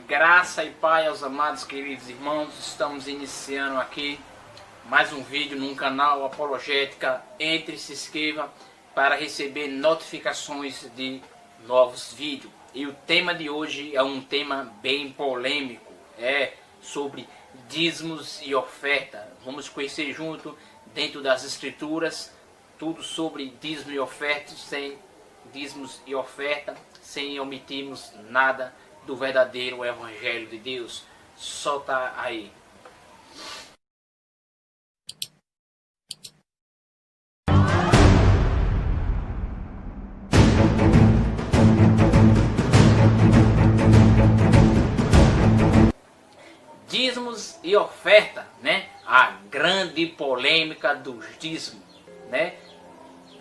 Graça e paz aos amados queridos irmãos, estamos iniciando aqui mais um vídeo no canal Apologética. Entre, se inscreva para receber notificações de novos vídeos. E o tema de hoje é um tema bem polêmico, é sobre dízimos e oferta. Vamos conhecer junto, dentro das escrituras, tudo sobre dízimo e oferta, sem dízimos e oferta, sem omitirmos nada do verdadeiro Evangelho de Deus. Solta aí. Dízimos e oferta, né? A grande polêmica dos dízimos, né?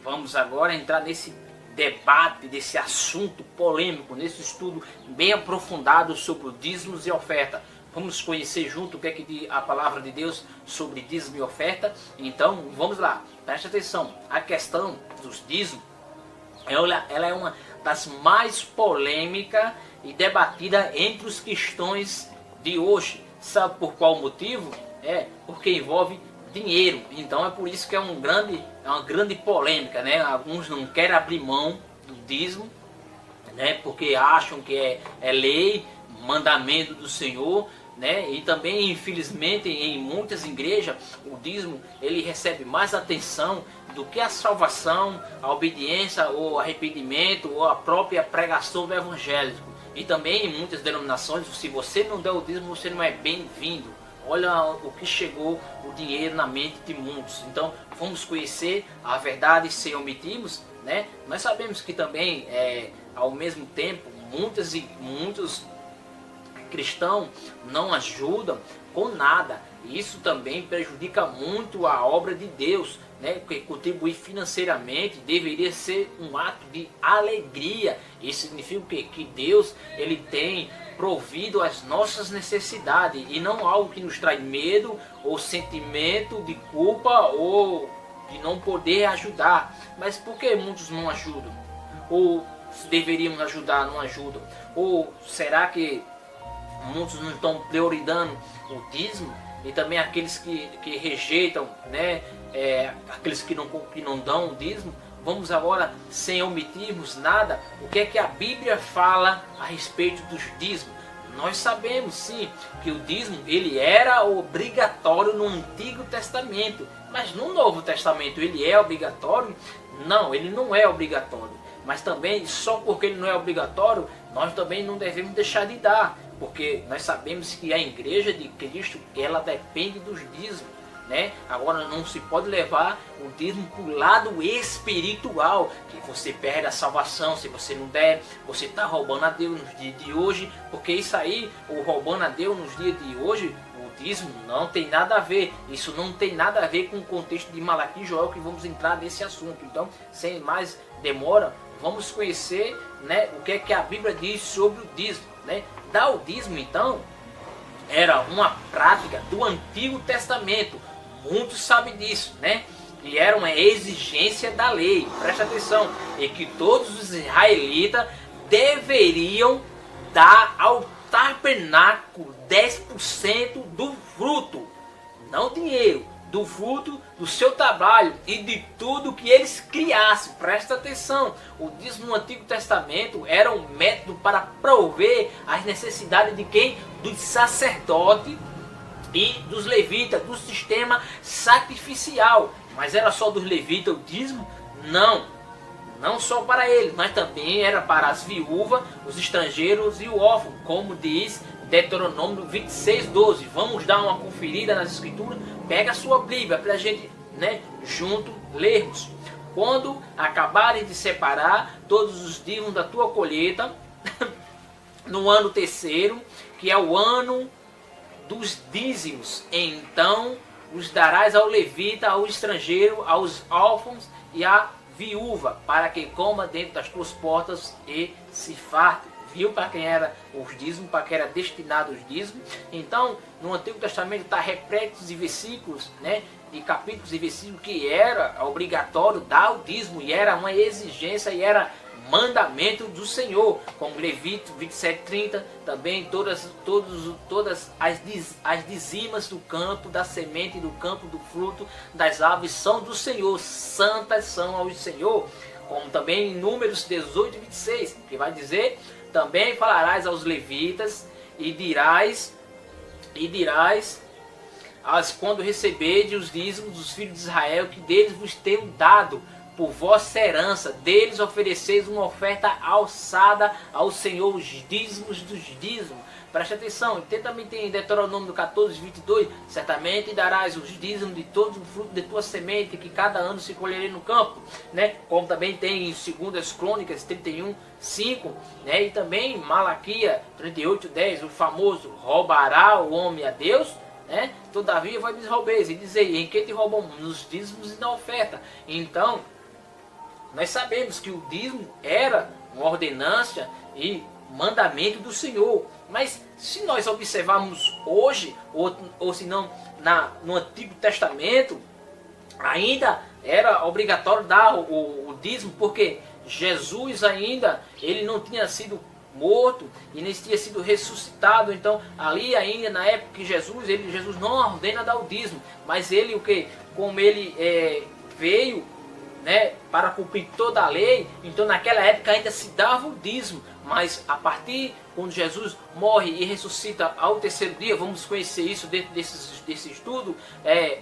Vamos agora entrar nesse debate, desse assunto polêmico, nesse estudo bem aprofundado sobre dízimos e oferta. Vamos conhecer junto o que é que diz a palavra de Deus sobre dízimo e oferta. Então vamos lá, preste atenção. A questão dos dízimos, ela é uma das mais polêmicas e debatida entre os cristãos de hoje. Sabe por qual motivo? É porque envolve dinheiro. Então é por isso que é uma grande polêmica, né? Alguns não querem abrir mão do dízimo, né? Porque acham que é lei, mandamento do Senhor, né? E também, infelizmente, em muitas igrejas, o dízimo ele recebe mais atenção do que a salvação, a obediência, ou arrependimento, ou a própria pregação do evangelho. E também em muitas denominações, se você não der o dízimo, você não é bem-vindo. Olha o que chegou o dinheiro na mente de muitos. Então vamos conhecer a verdade sem omitirmos, né? Nós sabemos que também, ao mesmo tempo, muitos cristãos não ajudam com nada. Isso também prejudica muito a obra de Deus, né? Porque contribuir financeiramente deveria ser um ato de alegria. Isso significa o quê? Que Deus ele tem provido as nossas necessidades e não algo que nos traz medo ou sentimento de culpa ou de não poder ajudar. Mas por que muitos não ajudam? Ou se deveríamos ajudar, não ajudam? Ou será que muitos não estão priorizando o dízimo? E também aqueles que rejeitam, né? Aqueles que não dão o dízimo. Vamos agora, sem omitirmos nada, o que é que a Bíblia fala a respeito dos dízimos. Nós sabemos sim que o dízimo ele era obrigatório no Antigo Testamento, mas no Novo Testamento ele é obrigatório? Não, ele não é obrigatório. Mas também, só porque ele não é obrigatório, nós também não devemos deixar de dar, porque nós sabemos que a igreja de Cristo ela depende dos dízimos. Né? Agora não se pode levar o dízimo para o lado espiritual, que você perde a salvação se você não der, você está roubando a Deus nos dias de hoje, porque isso aí, o roubando a Deus nos dias de hoje, o dízimo não tem nada a ver, isso não tem nada a ver com o contexto de Malaquias e Joel, que vamos entrar nesse assunto. Então, sem mais demora, vamos conhecer, né, o que é que a Bíblia diz sobre o dízimo, né? Dar o dízimo, então, era uma prática do Antigo Testamento. Muitos sabem disso, né? E era uma exigência da lei. Presta atenção. E que todos os israelitas deveriam dar ao tabernáculo 10% do fruto. Não dinheiro. Do fruto do seu trabalho e de tudo que eles criassem. Presta atenção. O dízimo no Antigo Testamento era um método para prover as necessidades de quem? Dos sacerdotes e dos levitas, do sistema sacrificial. Mas era só dos levitas o dízimo? Não. Não só para eles, mas também era para as viúvas, os estrangeiros e o órfão, como diz Deuteronômio 26:12. Vamos dar uma conferida nas escrituras. Pega a sua Bíblia para a gente, né, junto lermos. Quando acabarem de separar todos os dízimos da tua colheita, no ano terceiro, que é o ano dos dízimos, então os darás ao levita, ao estrangeiro, aos órfãos e à viúva, para que coma dentro das tuas portas e se farte. Viu para quem era os dízimos, para quem era destinado os dízimos. Então, no Antigo Testamento está repleto de versículos, né, de capítulos e versículos que era obrigatório dar o dízimo, e era uma exigência, e era mandamento do Senhor, como Levítico 27:30, também todas as dizimas do campo, da semente do campo, do fruto das aves são do Senhor, santas são ao Senhor, como também em Números 18:26, que vai dizer, também falarás aos levitas e dirás, quando receberdes os dízimos dos filhos de Israel, que deles vos tenho dado por vossa herança, deles ofereceis uma oferta alçada ao Senhor, os dízimos dos dízimos. Preste atenção, também tem em Deuteronômio 14:22, certamente darás os dízimos de todo o fruto de tua semente, que cada ano se colherei no campo, né? Como também tem em 2 Crônicas 31:5, né? E também em Malaquias 38:10, o famoso roubará o homem a Deus, né? Todavia vai me roubeis, e dizer, em que te roubam? Nos dízimos e na oferta. Então, nós sabemos que o dízimo era uma ordenança e mandamento do Senhor. Mas se nós observarmos hoje, ou se não no Antigo Testamento, ainda era obrigatório dar o dízimo, porque Jesus ainda, ele não tinha sido morto e nem tinha sido ressuscitado. Então ali ainda na época que Jesus não ordena dar o dízimo, mas ele como ele veio, né, para cumprir toda a lei, então naquela época ainda se dava o dízimo, mas a partir quando Jesus morre e ressuscita ao terceiro dia, vamos conhecer isso dentro desse estudo,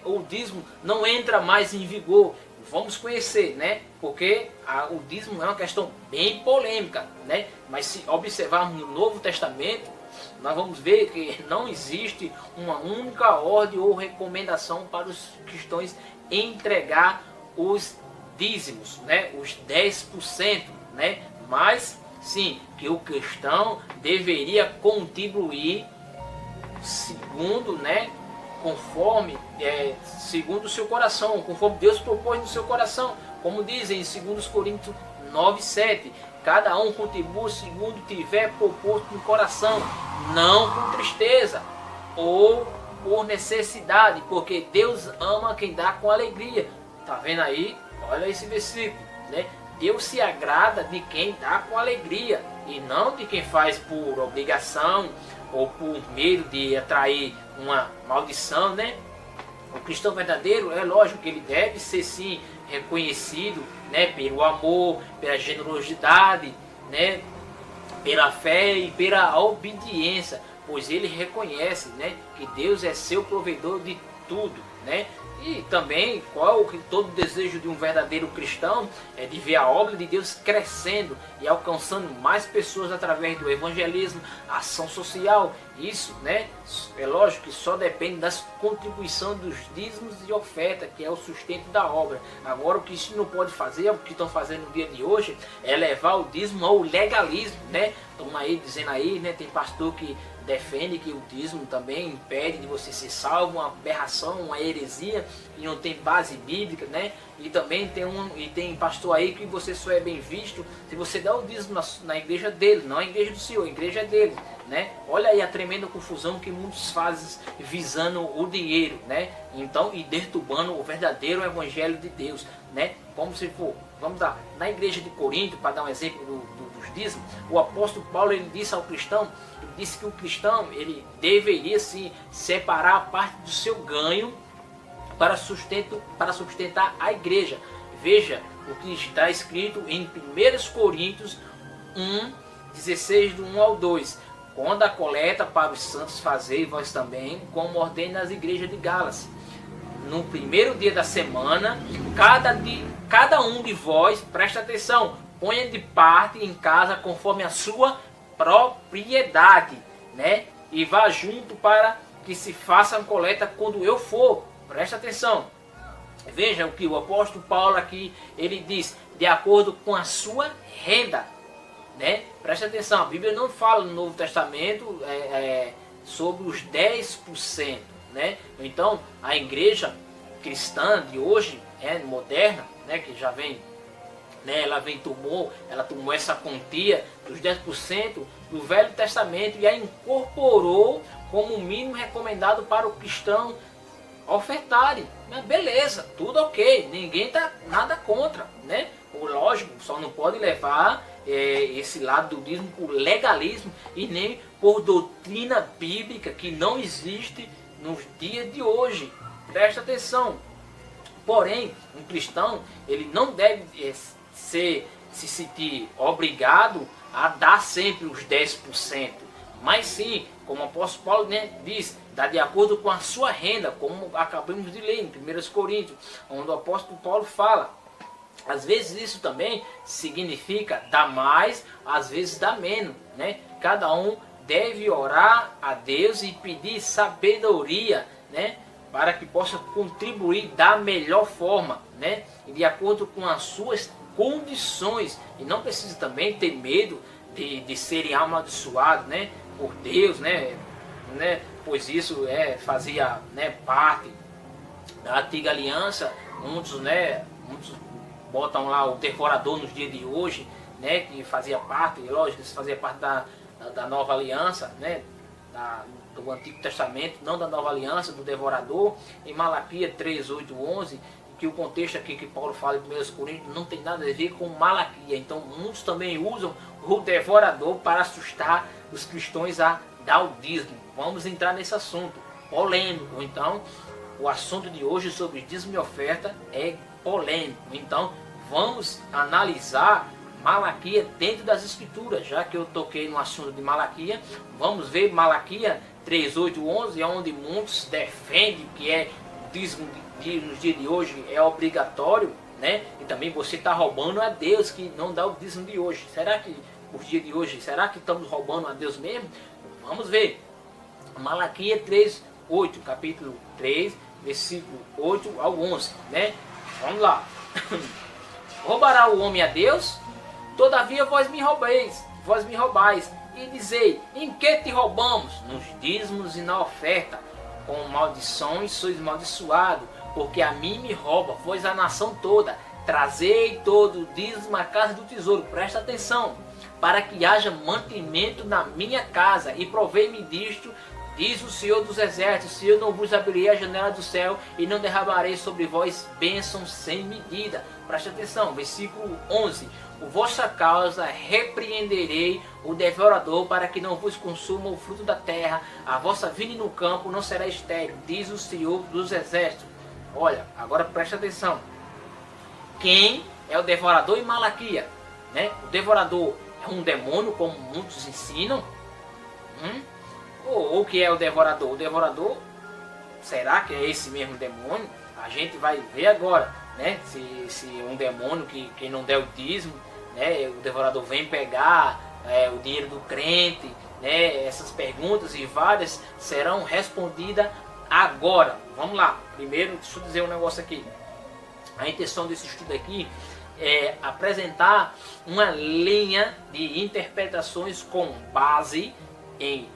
o dízimo não entra mais em vigor. Vamos conhecer, né? Porque o dízimo é uma questão bem polêmica, né? Mas se observarmos no Novo Testamento, nós vamos ver que não existe uma única ordem ou recomendação para os cristãos entregar os dízimos, né? Os 10%, né? Mas sim, que o cristão deveria contribuir segundo, né? Conforme, segundo o seu coração, conforme Deus propôs no seu coração, como dizem em 2 Coríntios 9:7, cada um contribua segundo tiver proposto no coração, não com tristeza ou por necessidade, porque Deus ama quem dá com alegria. Tá vendo aí? Olha esse versículo, né? Deus se agrada de quem dá com alegria e não de quem faz por obrigação ou por medo de atrair uma maldição, né? O cristão verdadeiro, é lógico que ele deve ser sim reconhecido, né, pelo amor, pela generosidade, né, pela fé e pela obediência, pois ele reconhece, né, que Deus é seu provedor de tudo, né? E também, todo o desejo de um verdadeiro cristão é de ver a obra de Deus crescendo e alcançando mais pessoas através do evangelismo, ação social. Isso, né, é lógico que só depende das contribuições dos dízimos e oferta, que é o sustento da obra. Agora, o que isso não pode fazer, o que estão fazendo no dia de hoje, é levar o dízimo ao legalismo, né? Estão aí dizendo aí, né, tem pastor que defende que o dízimo também impede de você ser salvo, uma aberração, uma heresia, e não tem base bíblica, né? E também tem pastor aí que você só é bem visto se você dá o dízimo na igreja dele, não a igreja do Senhor, a igreja dele, né? Olha aí a tremenda confusão que muitos fazem visando o dinheiro, né? Então, e deturbando o verdadeiro evangelho de Deus, né? Como se for, vamos lá, na igreja de Corinto, para dar um exemplo dos dízimos, o apóstolo Paulo, ele disse ao cristão, ele disse que o cristão, ele deveria sim separar a parte do seu ganho para sustentar a igreja. Veja o que está escrito em 1 Coríntios 1:16, do 1 ao 2. Quando a coleta para os santos fazei vós também, como ordena as igrejas de Gálatas. No primeiro dia da semana, cada um de vós, presta atenção, ponha de parte em casa conforme a sua propriedade, né? E vá junto para que se faça a coleta quando eu for. Presta atenção. Veja o que o apóstolo Paulo aqui, ele diz, de acordo com a sua renda, né? Presta atenção, a Bíblia não fala no Novo Testamento sobre os 10%, né? Então, a igreja cristã de hoje, moderna, né, que já vem, né, ela tomou essa quantia dos 10% do Velho Testamento e a incorporou como o mínimo recomendado para o cristão ofertarem. Mas beleza, tudo ok, ninguém tá nada contra, né? Lógico, só não pode levar esse lado do dízimo por legalismo e nem por doutrina bíblica que não existe nos dias de hoje. Presta atenção. Porém, um cristão, ele não deve se sentir obrigado a dar sempre os 10%. Mas sim, como o apóstolo Paulo, né, diz, dá de acordo com a sua renda, como acabamos de ler em 1 Coríntios, onde o apóstolo Paulo fala. Às vezes isso também significa dar mais, às vezes dar menos, né? Cada um deve orar a Deus e pedir sabedoria, né, para que possa contribuir da melhor forma, né, e de acordo com as suas condições. E não precisa também ter medo de serem amaldiçoados, né, por Deus, né, pois isso fazia, né, parte da antiga aliança. Muitos botam lá o devorador nos dias de hoje, né, que fazia parte, lógico, isso fazia parte da nova aliança, né, do Antigo Testamento, não da nova aliança, do devorador. Em Malaquias 3, 8, 11, que o contexto aqui que Paulo fala em 1 Coríntios não tem nada a ver com Malaquias. Então muitos também usam o devorador para assustar os cristãos a dar o dízimo. Vamos entrar nesse assunto polêmico. Então, o assunto de hoje sobre dízimo e oferta é polêmico. Então, vamos analisar Malaquias dentro das Escrituras. Já que eu toquei no assunto de Malaquias, vamos ver Malaquias 3, 8, 11, onde muitos defendem que o dízimo nos dias de hoje é obrigatório, né? E também você está roubando a Deus que não dá o dízimo de hoje. Será que os dias de hoje, será que estamos roubando a Deus mesmo? Vamos ver. Malaquias 3, 8, capítulo 3, versículo 8 ao 11, né? Vamos lá. Roubará o homem a Deus? Todavia vós me roubais, e dizei, em que te roubamos? Nos dízimos e na oferta. Com maldições sois maldiçoado, porque a mim me rouba, pois a nação toda. Trazei todo o dízimo à casa do tesouro. Presta atenção. Para que haja mantimento na minha casa, e provei-me disto, diz o Senhor dos Exércitos, se eu não vos abrirei a janela do céu, e não derramarei sobre vós bênçãos sem medida. Presta atenção, versículo 11. Por vossa causa repreenderei o devorador, para que não vos consuma o fruto da terra, a vossa vinha no campo não será estéril, diz o Senhor dos Exércitos. Olha, agora presta atenção. Quem é o devorador em Malaquias? Né? O devorador é um demônio, como muitos ensinam? Ou o que é o devorador? O devorador, será que é esse mesmo demônio? A gente vai ver agora, né? Se um demônio que não der o dízimo, né? O devorador vem pegar o dinheiro do crente, né? Essas perguntas e várias serão respondidas agora. Vamos lá. Primeiro, deixa eu dizer um negócio aqui. A intenção desse estudo aqui é apresentar uma linha de interpretações com base em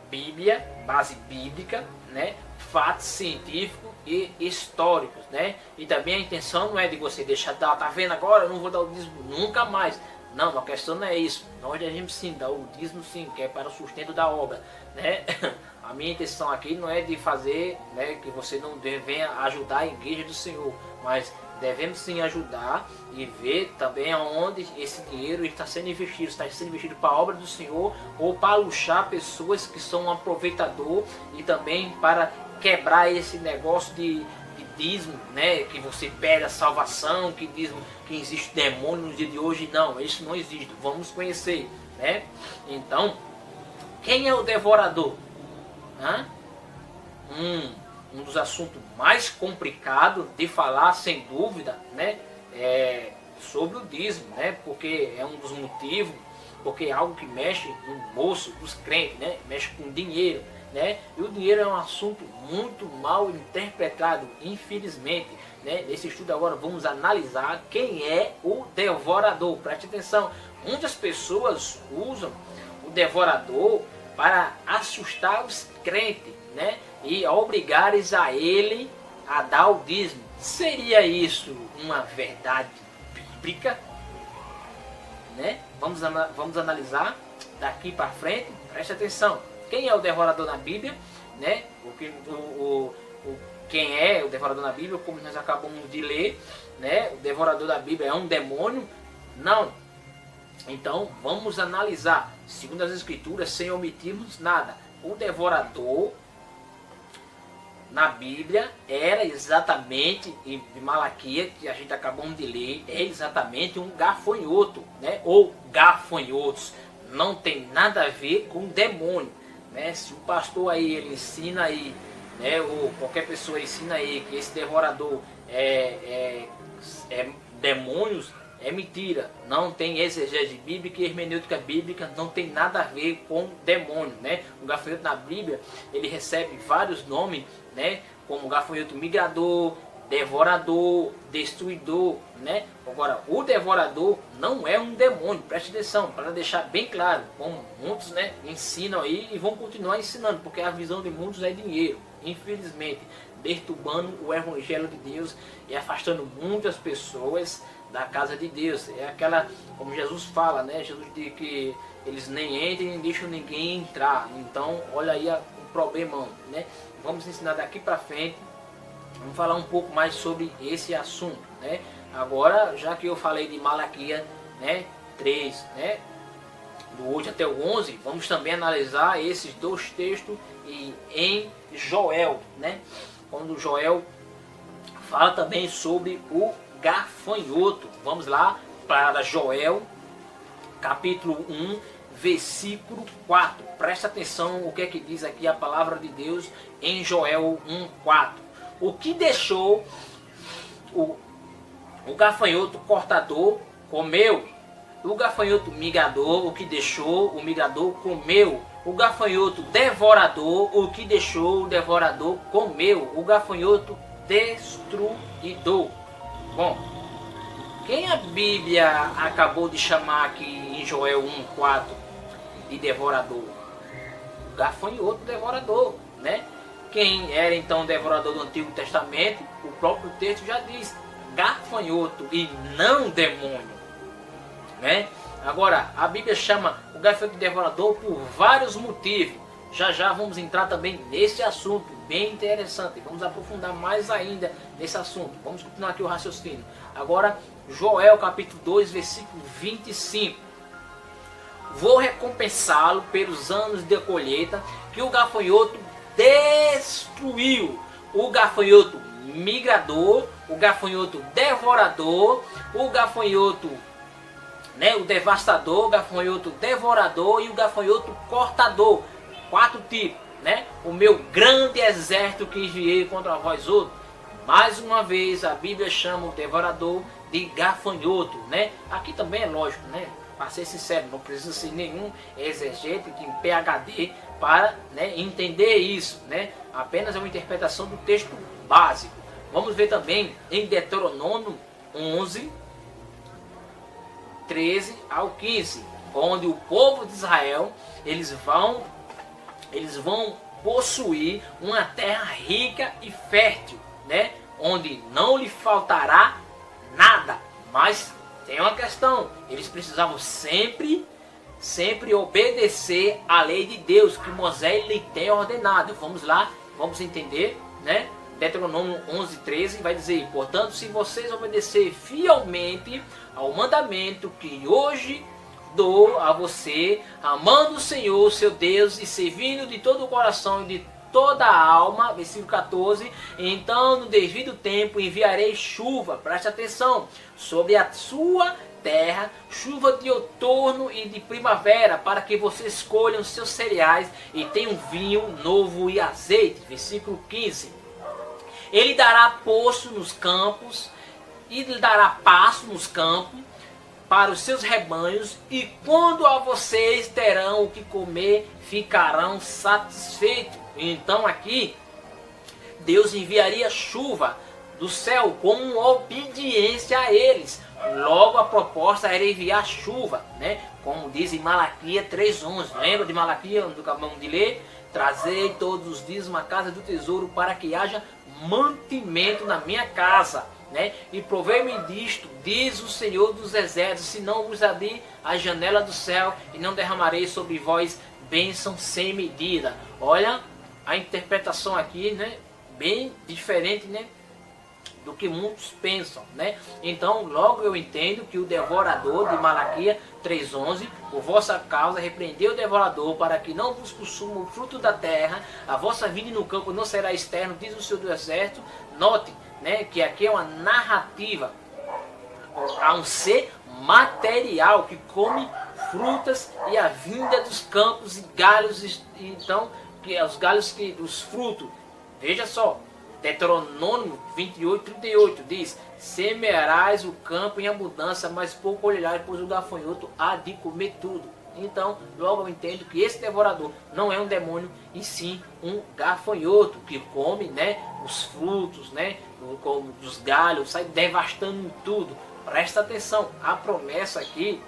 Bíblia, base bíblica, né? Fatos científicos e históricos, né? E também a intenção não é de você deixar de dar, tá vendo agora, eu não vou dar o dízimo nunca mais. Não, a questão não é isso. Nós devemos sim dar o dízimo, sim, que é para o sustento da obra, né? A minha intenção aqui não é de fazer, né, que você não venha ajudar a igreja do Senhor, mas devemos sim ajudar e ver também aonde esse dinheiro está sendo investido. Está sendo investido para a obra do Senhor ou para luxar pessoas que são um aproveitador, e também para quebrar esse negócio de dízimo, né? Que você pede a salvação, que dízimo, que existe demônio no dia de hoje. Não, isso não existe. Vamos conhecer, né? Então, quem é o devorador? Um dos assuntos mais complicados de falar, sem dúvida, né, é sobre o dízimo, né, porque é um dos motivos, porque é algo que mexe no bolso dos crentes, né, mexe com dinheiro, né, e o dinheiro é um assunto muito mal interpretado, infelizmente, né. Nesse estudo agora vamos analisar quem é o devorador. Preste atenção, muitas pessoas usam o devorador para assustar os crentes, né, e obrigares a ele a dar o dízimo. Seria isso uma verdade bíblica? Né? Vamos analisar daqui para frente. Preste atenção. Quem é o devorador na Bíblia? Né? quem é o devorador na Bíblia, como nós acabamos de ler, né? O devorador da Bíblia é um demônio? Não. Então vamos analisar, segundo as Escrituras, sem omitirmos nada. O devorador na Bíblia era exatamente, em Malaquias, que a gente acabamos de ler, é exatamente um gafanhoto, né? Ou gafanhotos. Não tem nada a ver com demônio, né? Se o pastor aí ele ensina aí, né? Ou qualquer pessoa ensina aí que esse devorador é demônios, é mentira. Não tem exegese bíblica e hermenêutica bíblica, não tem nada a ver com demônio, né? O gafanhoto na Bíblia, ele recebe vários nomes, né? Como gafanhoto migrador, devorador, destruidor, né? Agora, o devorador não é um demônio, preste atenção, para deixar bem claro, como muitos, né, ensinam aí e vão continuar ensinando, porque a visão de muitos é dinheiro, infelizmente, perturbando o evangelho de Deus e afastando muitas pessoas da casa de Deus. É aquela, como Jesus fala, né? Jesus diz que eles nem entram nem deixam ninguém entrar. Então, olha aí o problemão, né? Vamos ensinar daqui para frente, vamos falar um pouco mais sobre esse assunto, né? Agora, já que eu falei de Malaquias, né, 3, né, do 8 até o 11, vamos também analisar esses dois textos em Joel, né? Quando Joel fala também sobre o gafanhoto. Vamos lá para Joel, capítulo 1, versículo 4. Presta atenção o que é que diz aqui a palavra de Deus em Joel 1:4. O que deixou o gafanhoto cortador comeu. O gafanhoto migrador, o que deixou o migrador comeu. O gafanhoto devorador, o que deixou o devorador comeu. O gafanhoto destruidor. Bom, quem a Bíblia acabou de chamar aqui em Joel 1:4 de devorador? O gafanhoto devorador, né? Quem era então o devorador do Antigo Testamento? O próprio texto já diz, gafanhoto e não demônio, né? Agora, a Bíblia chama o gafanhoto de devorador por vários motivos. Já já vamos entrar também nesse assunto, bem interessante. Vamos aprofundar mais ainda nesse assunto. Vamos continuar aqui o raciocínio. Agora, Joel capítulo 2, versículo 25. Vou recompensá-lo pelos anos de colheita que o gafanhoto destruiu. O gafanhoto migrador, o gafanhoto devorador, o gafanhoto, né, o devastador, o gafanhoto devorador e o gafanhoto cortador. 4 tipos, né? O meu grande exército que enviei contra vós outros. Mais uma vez a Bíblia chama o devorador de gafanhoto, né? Aqui também é lógico, né? Para ser sincero, não precisa ser nenhum exegeta em PhD para, né, entender isso, né? Apenas é uma interpretação do texto básico. Vamos ver também em Deuteronômio 11, 13 ao 15, onde o povo de Israel, eles vão possuir uma terra rica e fértil, né? Onde não lhe faltará nada. Mas tem uma questão, eles precisavam sempre obedecer à lei de Deus que Moisés lhe tem ordenado. Vamos lá, vamos entender, né? Deuteronômio 11:13 vai dizer: portanto, se vocês obedecerem fielmente ao mandamento que hoje dou a você, amando o Senhor seu Deus e servindo de todo o coração e de toda a alma, versículo 14, então no devido tempo enviarei chuva, preste atenção, sobre a sua terra, chuva de outono e de primavera, para que vocês colham seus cereais e tenham vinho novo e azeite, versículo 15. Ele dará poço nos campos e lhe dará pasto nos campos para os seus rebanhos, e quando a vocês terão o que comer, ficarão satisfeitos. Então aqui, Deus enviaria chuva do céu como obediência a eles. Logo a proposta era enviar chuva, né? Como diz em Malaquias 3:11. Lembra de Malaquias, onde acabamos de ler? Trazei todos os dias uma casa do tesouro para que haja mantimento na minha casa, né? E provei-me disto, diz o Senhor dos Exércitos, se não vos abrir a janela do céu e não derramarei sobre vós bênção sem medida. Olha a interpretação aqui, né, bem diferente, né, do que muitos pensam, né? Então, logo eu entendo que o devorador de Malaquias 3:11, por vossa causa repreendeu o devorador, para que não vos consuma o fruto da terra, a vossa vida no campo não será externo, diz o Senhor do Exército. Note, né, que aqui é uma narrativa a um ser material que come frutas e a vinda dos campos e galhos, então, que é os galhos, que os frutos. Veja só, Deuteronômio 28:38 diz: semearás o campo em abundância, mas pouco colherás, pois o gafanhoto há de comer tudo. Então, logo eu entendo que esse devorador não é um demônio, e sim um gafanhoto que come, né, os frutos, né, como os galhos, sai devastando tudo. Presta atenção, a promessa aqui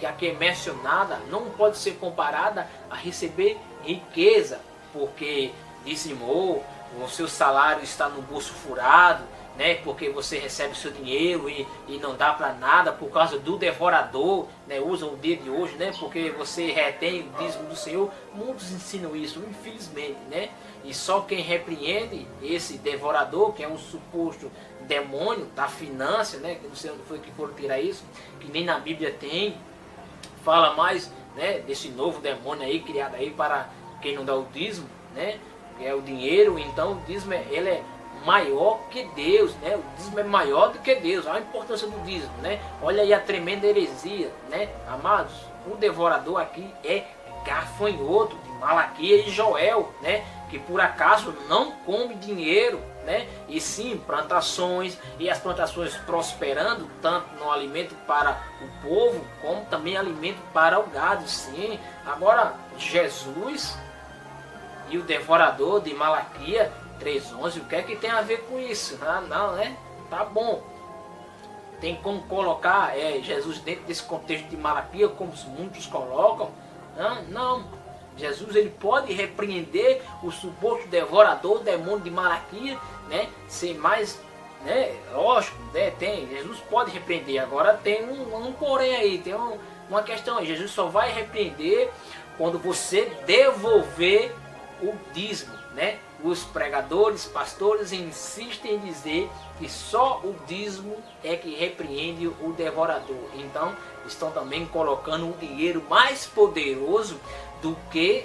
que aqui é mencionada não pode ser comparada a receber riqueza, porque dizimou, o seu salário está no bolso furado, né, porque você recebe o seu dinheiro e não dá para nada por causa do devorador, né, usam o dia de hoje, né, porque você retém o dízimo do Senhor. Muitos ensinam isso, infelizmente, né, e só quem repreende esse devorador, que é um suposto demônio da finança, né, que não sei onde foi que foram tirar isso, que nem na Bíblia tem, fala mais, né, desse novo demônio aí, criado aí para quem não dá o dízimo, né, que é o dinheiro. Então o dízimo ele é maior que Deus, né? O dízimo é maior do que Deus. Olha a importância do dízimo, né? Olha aí a tremenda heresia, né? Amados, o devorador aqui é gafanhoto de Malaquias e Joel, né? Que por acaso não come dinheiro, né? E sim plantações, e as plantações prosperando tanto no alimento para o povo como também alimento para o gado, sim. Agora Jesus e o devorador de Malaquias 3:11, o que é que tem a ver com isso? Ah, não, né? Tá bom. Tem como colocar Jesus dentro desse contexto de Malaquias, como muitos colocam? Não. Jesus ele pode repreender o suposto devorador, o demônio de Malaquias, né? Sem mais, né? Lógico, né? Jesus pode repreender. Agora tem um porém aí, tem uma questão aí. Jesus só vai repreender quando você devolver o dízimo, né? Os pregadores, pastores insistem em dizer que só o dízimo é que repreende o devorador. Então estão também colocando um dinheiro mais poderoso do que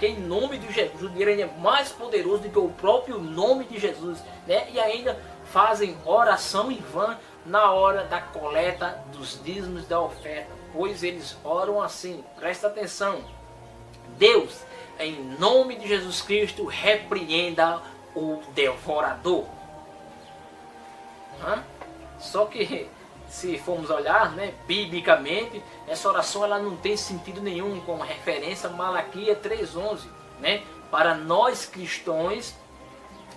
em nome de Jesus. O dinheiro ainda é mais poderoso do que o próprio nome de Jesus, né? E ainda fazem oração em vão na hora da coleta dos dízimos da oferta, pois eles oram assim. Presta atenção. Deus, em nome de Jesus Cristo, repreenda o devorador. Só que, se formos olhar, né, biblicamente, essa oração ela não tem sentido nenhum, com referência a Malaquias 3:11, né? Para nós cristãos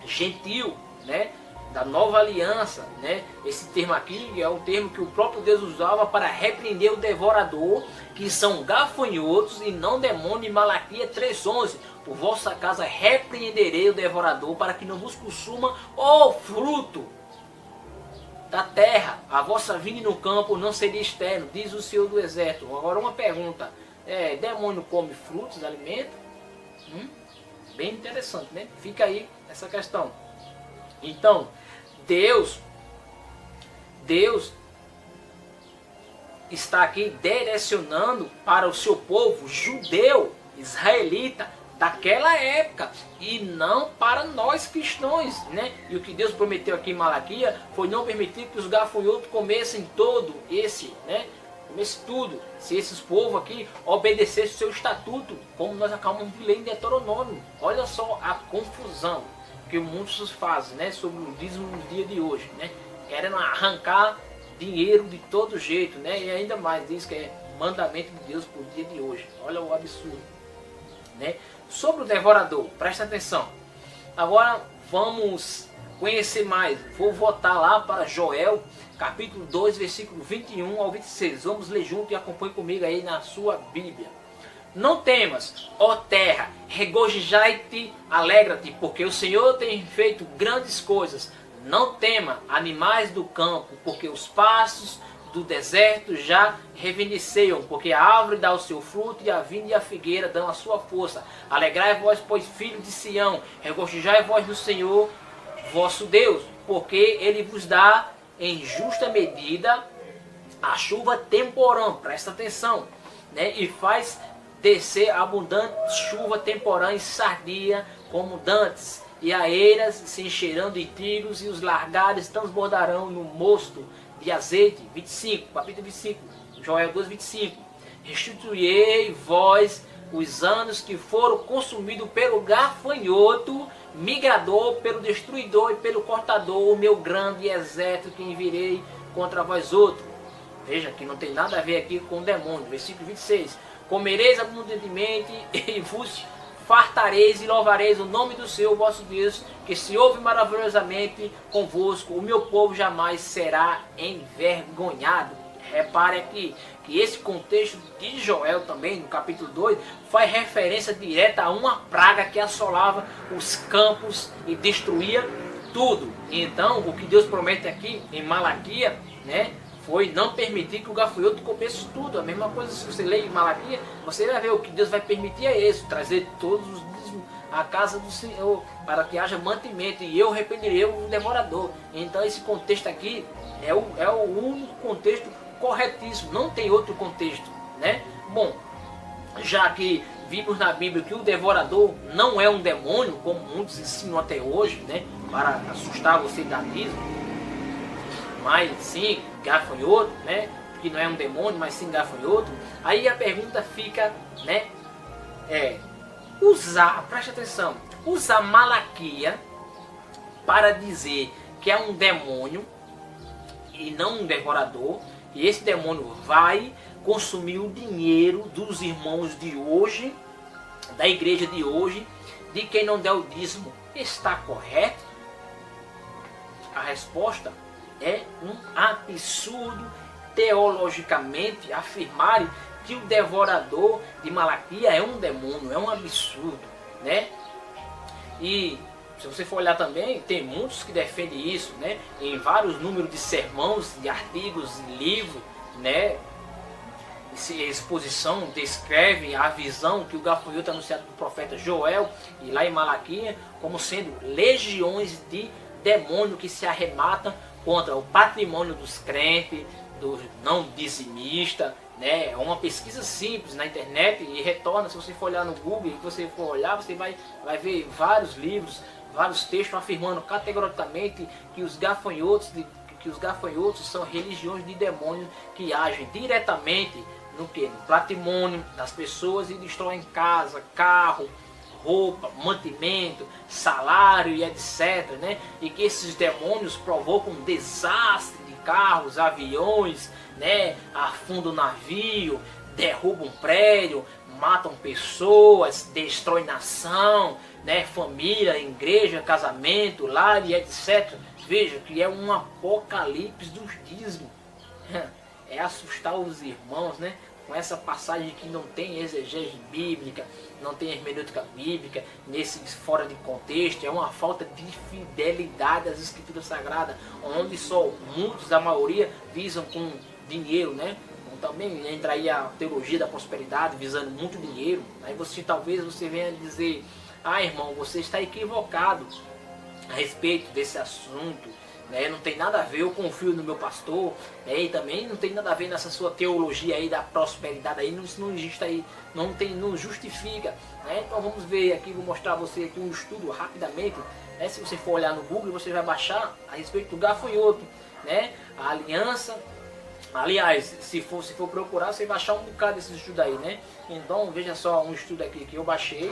gentil, né, da nova aliança, né? Esse termo aqui é um termo que o próprio Deus usava para repreender o devorador, que são gafanhotos e não demônio, em Malaquias 3:11. Por vossa casa repreenderei o devorador, para que não vos consuma o fruto da terra. A vossa vinda no campo não seria externo, diz o Senhor do Exército. Agora uma pergunta: demônio come frutos, alimento? Bem interessante, né? Fica aí essa questão. Então, Deus está aqui direcionando para o seu povo judeu, israelita, daquela época, e não para nós cristãos, né? E o que Deus prometeu aqui em Malaquias foi não permitir que os gafanhotos comessem todo esse, né? Comesse tudo, se esses povos aqui obedecessem o seu estatuto, como nós acabamos de ler em Deuteronômio. Olha só a confusão que muitos fazem, né, sobre o dízimo no dia de hoje, né? Querendo arrancar dinheiro de todo jeito, né? E ainda mais diz que é mandamento de Deus para o dia de hoje. Olha o absurdo, né? Sobre o devorador, presta atenção. Agora vamos conhecer mais. Vou voltar lá para Joel, capítulo 2, versículo 21 ao 26. Vamos ler junto e acompanhe comigo aí na sua Bíblia. Não temas, ó terra, regozijai-te, alegra-te, porque o Senhor tem feito grandes coisas. Não tema, animais do campo, porque os pastos do deserto já revineceiam, porque a árvore dá o seu fruto, e a vinha e a figueira dão a sua força. Alegrai-vos, pois, filhos de Sião, regozijai-vos no Senhor, vosso Deus, porque Ele vos dá em justa medida a chuva temporã, presta atenção, né? E faz descer abundante chuva temporã e sardia como dantes, e a eiras se encherão de trigos, e os largares transbordarão no mosto de azeite. 25, capítulo 25, Joel 2, 25. Restituiei vós os anos que foram consumidos pelo gafanhoto, migrador, pelo destruidor e pelo cortador, o meu grande exército que enviarei contra vós outros. Veja que não tem nada a ver aqui com o demônio. Versículo 26. Comereis abundantemente e vos fartareis e louvareis o nome do Senhor vosso Deus, que se ouve maravilhosamente convosco. O meu povo jamais será envergonhado. Repare aqui que esse contexto de Joel também, no capítulo 2, faz referência direta a uma praga que assolava os campos e destruía tudo. Então, o que Deus promete aqui em Malaquias, né, foi não permitir que o gafanhoto comesse tudo. A mesma coisa, se você lê em Malaquias, você vai ver o que Deus vai permitir é isso, trazer todos os dízimos à casa do Senhor, para que haja mantimento, e eu repreenderei o devorador. Então esse contexto aqui é o único contexto corretíssimo, não tem outro contexto, né? Bom, já que vimos na Bíblia que o devorador não é um demônio, como muitos ensinam até hoje, né, para assustar você da dízimo, mas sim gafanhoto, né, que não é um demônio, mas sim gafanhoto. Aí a pergunta fica, né, preste atenção, usar Malaquias para dizer que é um demônio e não um devorador, e esse demônio vai consumir o dinheiro dos irmãos de hoje, da igreja de hoje, de quem não der o dízimo, está correto? A resposta é um absurdo teologicamente afirmarem que o devorador de Malaquias é um demônio, é um absurdo, né? E se você for olhar também, tem muitos que defendem isso, né? Em vários números de sermões, de artigos, de livros, né? Exposição descreve a visão que o gafanhoto anunciado pelo profeta Joel e lá em Malaquias como sendo legiões de demônios que se arrematam contra o patrimônio dos crentes, dos não dizimistas, né? É uma pesquisa simples na internet e retorna, se você for olhar no Google, se você for olhar, você vai ver vários livros, vários textos afirmando categoricamente que os gafanhotos são religiões de demônios que agem diretamente no patrimônio das pessoas e destroem casa, carro, roupa, mantimento, salário e etc, né? E que esses demônios provocam um desastre de carros, aviões, né? Afundam navio, derrubam prédio, matam pessoas, destroem nação, né? Família, igreja, casamento, lar e etc. Veja que é um apocalipse dos dízimos. É assustar os irmãos, né? Com essa passagem que não tem exegese bíblica, não tem hermenêutica bíblica, nesse fora de contexto, é uma falta de fidelidade às escrituras sagradas, onde só muitos, a maioria, visam com dinheiro, né? Então, também entra aí a teologia da prosperidade, visando muito dinheiro. Aí talvez você venha dizer, irmão, você está equivocado a respeito desse assunto, né? Não tem nada a ver, eu confio no meu pastor, né? E também não tem nada a ver nessa sua teologia aí da prosperidade, aí isso não existe aí, não justifica, né? Então vamos ver aqui, vou mostrar a você aqui um estudo rapidamente, né? Se você for olhar no Google, você vai baixar a respeito do gafanhoto, né? A aliança, aliás, se for procurar, você vai achar um bocado desse estudo aí, né? Então veja só um estudo aqui que eu baixei,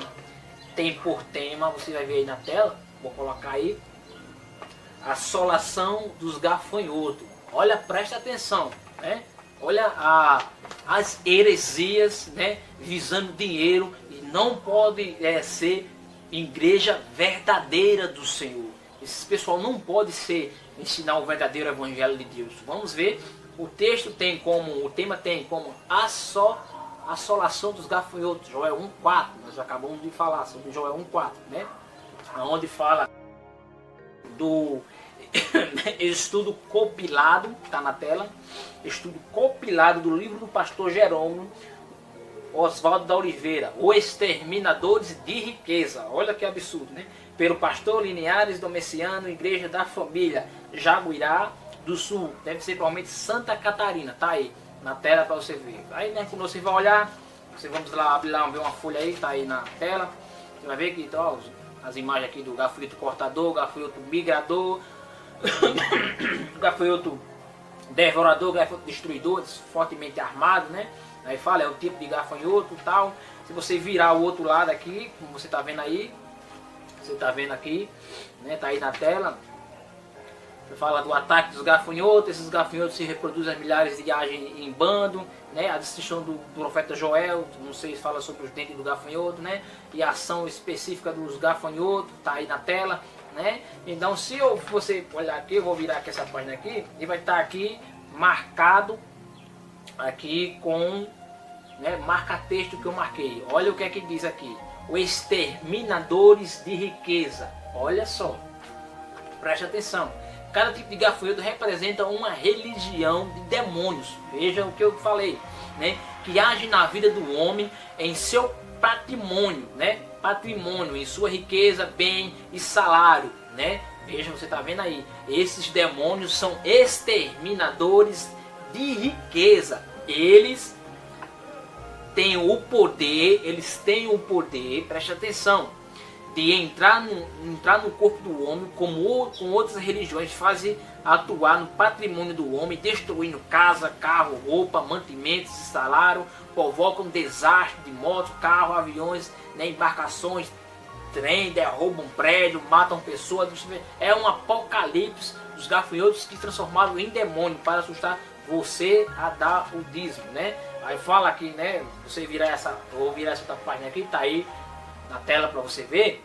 tem por tema, você vai ver aí na tela, vou colocar aí, assolação dos gafanhotos. Olha, presta atenção, né? Olha as heresias, né? Visando dinheiro, e não pode ser igreja verdadeira do Senhor. Esse pessoal não pode ensinar o verdadeiro evangelho de Deus. Vamos ver, o tema tem como assolação dos gafanhotos, Joel 1,4. Nós acabamos de falar sobre Joel 1,4, né? Onde fala estudo compilado, está na tela, estudo compilado do livro do pastor Jerônimo Oswaldo da Oliveira, Os Exterminadores de Riqueza. Olha que absurdo, né? Pelo pastor Liniares Domiciano, Igreja da Família, Jaguirá do Sul. Deve ser provavelmente Santa Catarina. Tá aí na tela para você ver. Aí, né, quando você vai olhar, você vamos lá abrir lá, ver uma folha aí, tá aí na tela. Você vai ver que então, as imagens aqui do gafanhoto cortador, gafanhoto migrador, gafanhoto devorador, gafanhoto destruidor, fortemente armado, né? Aí fala, é o tipo de gafanhoto e tal. Se você virar o outro lado aqui, como você está vendo aí, você está vendo aqui, né? Tá aí na tela. Você fala do ataque dos gafanhotos. Esses gafanhotos se reproduzem a milhares de agem em bando, né? A descrição do profeta Joel, não sei se fala sobre os dentes do gafanhoto, né? E a ação específica dos gafanhotos, tá aí na tela, né? Então, se você olhar aqui, eu vou virar aqui essa página aqui e vai estar aqui marcado aqui com, né, marca-texto que eu marquei. Olha o que é que diz aqui: os exterminadores de riqueza. Olha só, preste atenção. Cada tipo de gafanhoto representa uma religião de demônios. Veja o que eu falei, né? Que age na vida do homem em seu patrimônio, né? Patrimônio, em sua riqueza, bem e salário, né? Veja, você está vendo aí. Esses demônios são exterminadores de riqueza. Eles têm o poder, preste atenção, de entrar no corpo do homem, como com outras religiões, fazem atuar no patrimônio do homem, destruindo casa, carro, roupa, mantimentos, salário, provocam desastre de motos, carros, aviões, né, embarcações, trem, derrubam prédio, matam pessoas. É um apocalipse dos gafanhotos que transformaram em demônio para assustar você a dar o dízimo, né? Aí fala aqui, né? Você virar essa, vou virar essa outra página aqui, tá aí na tela para você ver,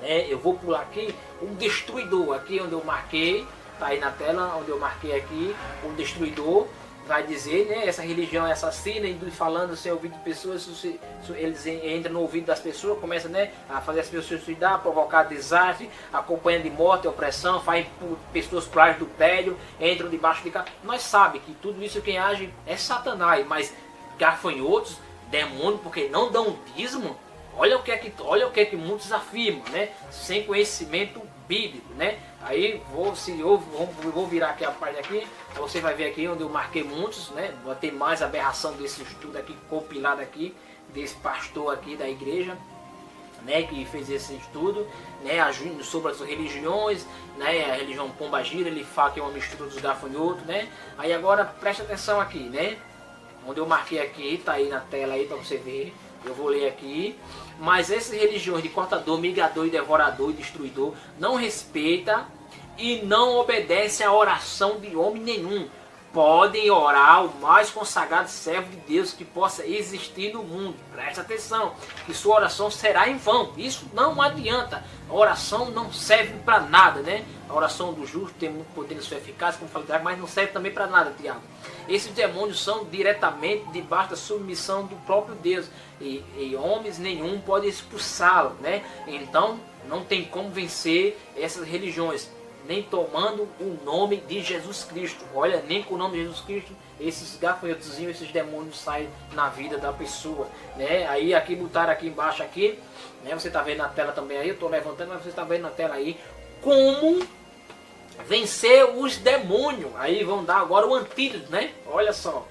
né? Eu vou pular aqui um destruidor, aqui onde eu marquei, tá aí na tela onde eu marquei aqui, um destruidor. Vai dizer, né, essa religião é assassina, indo falando sem ouvido de pessoas, eles entram no ouvido das pessoas, começam, né, a fazer as pessoas se suicidar, provocar desastre, acompanham de morte e opressão, fazem pessoas pularem do prédio, entram debaixo de casa. Nós sabemos que tudo isso quem age é Satanás, mas gafanhotos, demônios, porque não dão dízimo. Olha o que é que muitos afirmam, né, sem conhecimento bíblico, né? Aí vou virar aqui a página aqui, você vai ver aqui onde eu marquei muitos, né? Vai ter mais aberração desse estudo aqui compilado aqui desse pastor aqui da igreja, né, que fez esse estudo, né, sobre as religiões, né, a religião Pombagira, ele fala que é uma mistura dos gafanhotos, né? Aí agora preste atenção aqui, né? Onde eu marquei aqui, tá aí na tela aí para você ver. Eu vou ler aqui. Mas essas religiões de cortador, migrador e devorador e destruidor não respeita e não obedece à oração de homem nenhum. Podem orar o mais consagrado servo de Deus que possa existir no mundo. Presta atenção, que sua oração será em vão. Isso não adianta. A oração não serve para nada, né? A oração do justo tem muito poder e sua eficácia, como falei, mas não serve também para nada, Tiago. Esses demônios são diretamente debaixo da submissão do próprio Deus. E homens nenhum pode expulsá-lo, né? Então não tem como vencer essas religiões, nem tomando o nome de Jesus Cristo. Olha, nem com o nome de Jesus Cristo esses gafanhotozinhos, esses demônios saem na vida da pessoa, né? Aí aqui botaram aqui embaixo aqui, né? Você está vendo na tela também aí, eu estou levantando, mas você está vendo na tela aí como vencer os demônios. Aí vão dar agora o antídoto, né? Olha só,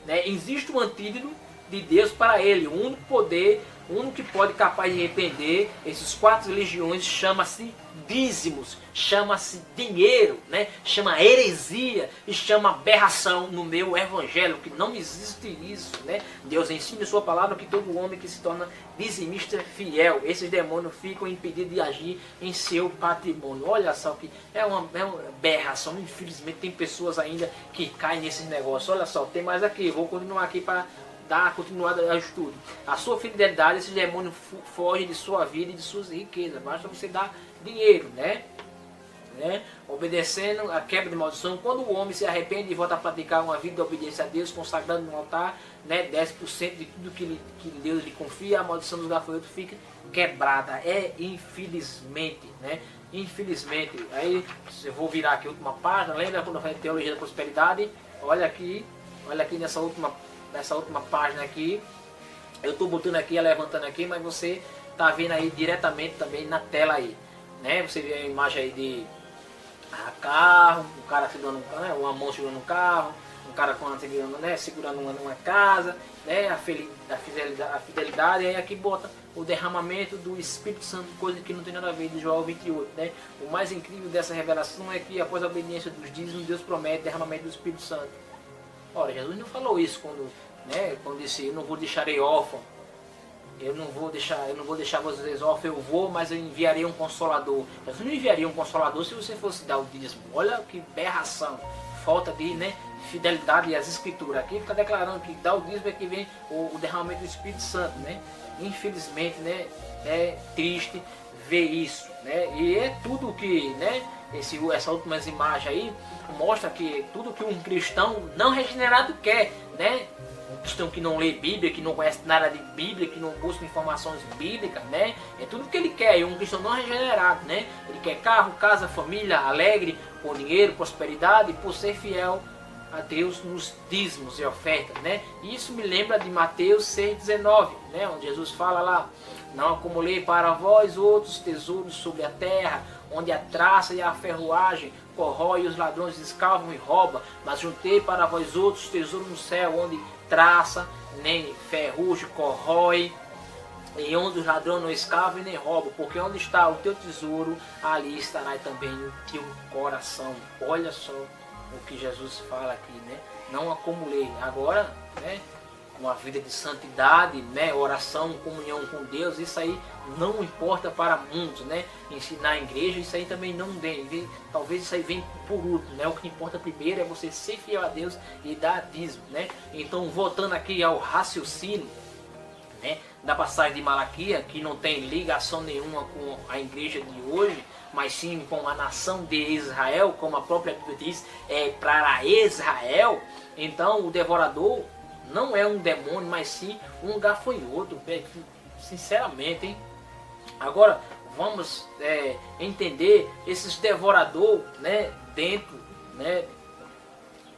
né? Existe um antídoto de Deus para ele, o único poder, o único que pode capaz de repreender essas quatro religiões chama-se dízimos, chama-se dinheiro, né? Chama heresia e chama aberração no meu evangelho, que não existe isso, né? Deus ensina em sua palavra que todo homem que se torna dizimista é fiel. Esses demônios ficam impedidos de agir em seu patrimônio. Olha só que é uma aberração. Infelizmente tem pessoas ainda que caem nesses negócios. Olha só, tem mais aqui, vou continuar aqui para dar continuidade ao estudo. A sua fidelidade, esse demônio foge de sua vida e de suas riquezas. Basta você dar dinheiro, né? né? Obedecendo a quebra de maldição. Quando o homem se arrepende e volta a praticar uma vida de obediência a Deus, consagrando no altar, né, 10% de tudo que Deus lhe confia, a maldição dos gafanhotos fica quebrada. Infelizmente, né? Infelizmente. Aí eu vou virar aqui a última página. Lembra quando eu falei de teologia da prosperidade? Olha aqui nessa última página aqui. Eu estou botando aqui, levantando aqui, mas você está vendo aí diretamente também na tela aí, né? Você vê a imagem aí de carro, um cara segurando um carro, uma mão segurando um carro, um cara segurando, né, segurando uma casa, né? A fidelidade, aí aqui bota o derramamento do Espírito Santo, coisa que não tem nada a ver, de Joel 28, né? O mais incrível dessa revelação é que após a obediência dos dízimos, Deus promete o derramamento do Espírito Santo. Ora, Jesus não falou isso quando disse, eu não vou deixar órfão, eu não vou deixar vocês órfãos, eu vou, mas eu enviarei um consolador. Eu não enviaria um consolador se você fosse dar o dízimo. Olha que berração, falta de, né, fidelidade às escrituras. Aqui fica declarando que dá o dízimo é que vem o derramamento do Espírito Santo, né? Infelizmente, né, é triste ver isso, né? E é tudo que, né, essa última imagem aí mostra que tudo que um cristão não regenerado quer, né? Um cristão que não lê Bíblia, que não conhece nada de Bíblia, que não busca informações bíblicas, né? É tudo que ele quer, é um cristão não regenerado, né? Ele quer carro, casa, família, alegre, com dinheiro, prosperidade, por ser fiel a Deus nos dízimos e ofertas, né? Isso me lembra de Mateus 6,19, né? Onde Jesus fala lá, não acumulei para vós outros tesouros sobre a terra, onde a traça e a ferruagem corrói e os ladrões escavam e roubam, mas juntei para vós outros tesouros no céu, onde traça, nem ferrugem corrói, e onde os ladrões não escavam e nem roubam, porque onde está o teu tesouro, ali estará também o teu coração. Olha só o que Jesus fala aqui, né? Não acumulei. Agora, né, uma vida de santidade, né, oração, comunhão com Deus, isso aí não importa para muitos, né? Ensinar a igreja, isso aí também não vem. Talvez isso aí vem por último, né? O que importa primeiro é você ser fiel a Deus e dar dízimo, né? Então, voltando aqui ao raciocínio, né, da passagem de Malaquias, que não tem ligação nenhuma com a igreja de hoje, mas sim com a nação de Israel, como a própria Bíblia diz, é para Israel. Então, o devorador não é um demônio, mas sim um gafanhoto, sinceramente, hein? Agora, vamos entender esses devoradores, né, dentro, né,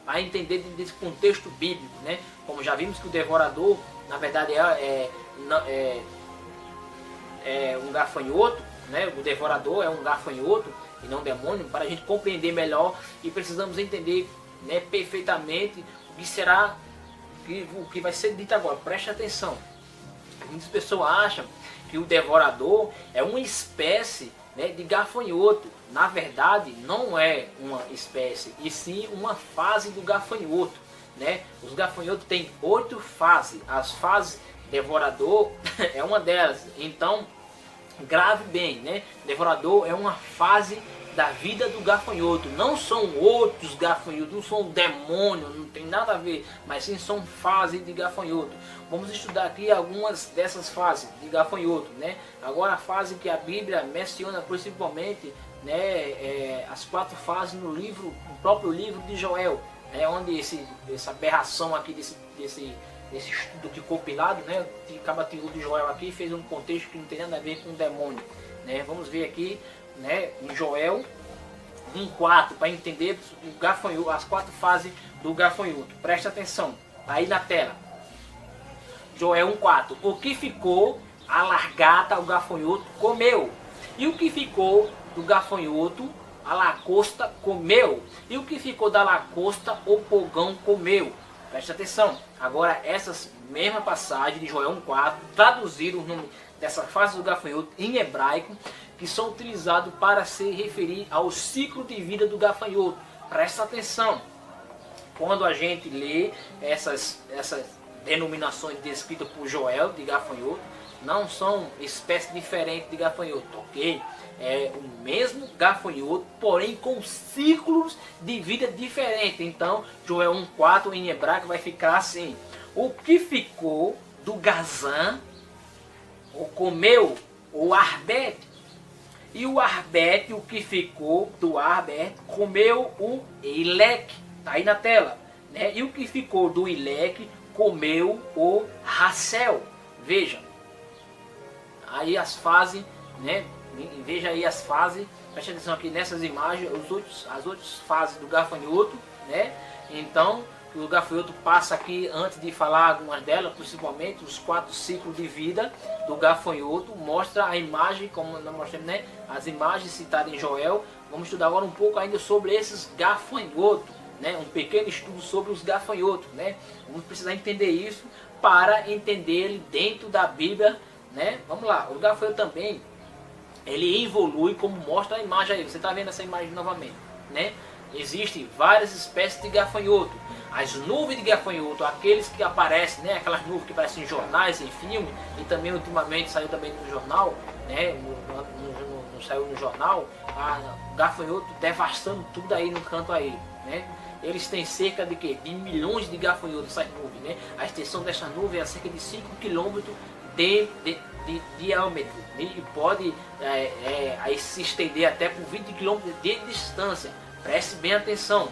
a entender desse contexto bíblico, né? Como já vimos que o devorador, na verdade, é um gafanhoto, né? O devorador é um gafanhoto e não um demônio. Para a gente compreender melhor, e precisamos entender, né, perfeitamente o que vai ser dito agora. Preste atenção. Muitas pessoas acham que o devorador é uma espécie, né, de gafanhoto. Na verdade, não é uma espécie, e sim uma fase do gafanhoto, né? Os gafanhotos têm 8 fases. As fases devorador é uma delas. Então, grave bem, né? Devorador é uma fase da vida do gafanhoto. Não são outros gafanhotos, não são demônios, não tem nada a ver, mas sim são fases de gafanhoto. Vamos estudar aqui algumas dessas fases de gafanhoto, né? Agora, a fase que a Bíblia menciona principalmente, né, as 4 fases no próprio livro de Joel, é onde essa aberração aqui desse estudo aqui compilado, né, de Cabatinho de Joel aqui fez um contexto que não tem nada a ver com o demônio, né? Vamos ver aqui, né, em Joel 1:4 para entender o gafanhoto, as 4 fases do gafanhoto. Preste atenção aí na tela. Joel 1:4. O que ficou a largata o gafanhoto comeu, e o que ficou do gafanhoto a lagosta comeu, e o que ficou da lagosta o pulgão comeu. Preste atenção. Agora, essas mesma passagem de Joel 1:4, traduziram o nome dessa fase do gafanhoto em hebraico, que são utilizados para se referir ao ciclo de vida do gafanhoto. Presta atenção. Quando a gente lê essas denominações descritas por Joel de gafanhoto, não são espécies diferentes de gafanhoto, ok? É o mesmo gafanhoto, porém com ciclos de vida diferentes. Então, Joel 1:4 em hebraico vai ficar assim: o que ficou do gazã, ou comeu, ou arbete, E o Arbete, o que ficou do Arbete, comeu o Ileque, tá aí na tela, né? E o que ficou do Ileque comeu o Racel. Veja, aí as fases, né? Veja aí as fases, preste atenção aqui nessas imagens, as outras fases do gafanhoto, né? Então, o gafanhoto passa aqui, antes de falar algumas delas, principalmente os 4 ciclos de vida do gafanhoto, mostra a imagem, como nós mostramos, né? As imagens citadas em Joel. Vamos estudar agora um pouco ainda sobre esses gafanhotos, né? Um pequeno estudo sobre os gafanhotos, né? Vamos precisar entender isso para entender ele dentro da Bíblia, né? Vamos lá, o gafanhoto também, ele evolui como mostra a imagem aí. Você está vendo essa imagem novamente, né? Existem várias espécies de gafanhoto. As nuvens de gafanhoto, aqueles que aparecem, né? Aquelas nuvens que aparecem em jornais, em filme, e também ultimamente saiu também no jornal, né? Saiu no jornal, o gafanhoto devastando tudo aí no canto aí, né? Eles têm cerca de quê? De milhões de gafanhotos, essas nuvens, né? A extensão dessa nuvem é cerca de 5 km de diâmetro, né? E pode aí se estender até por 20 km de distância. Preste bem atenção.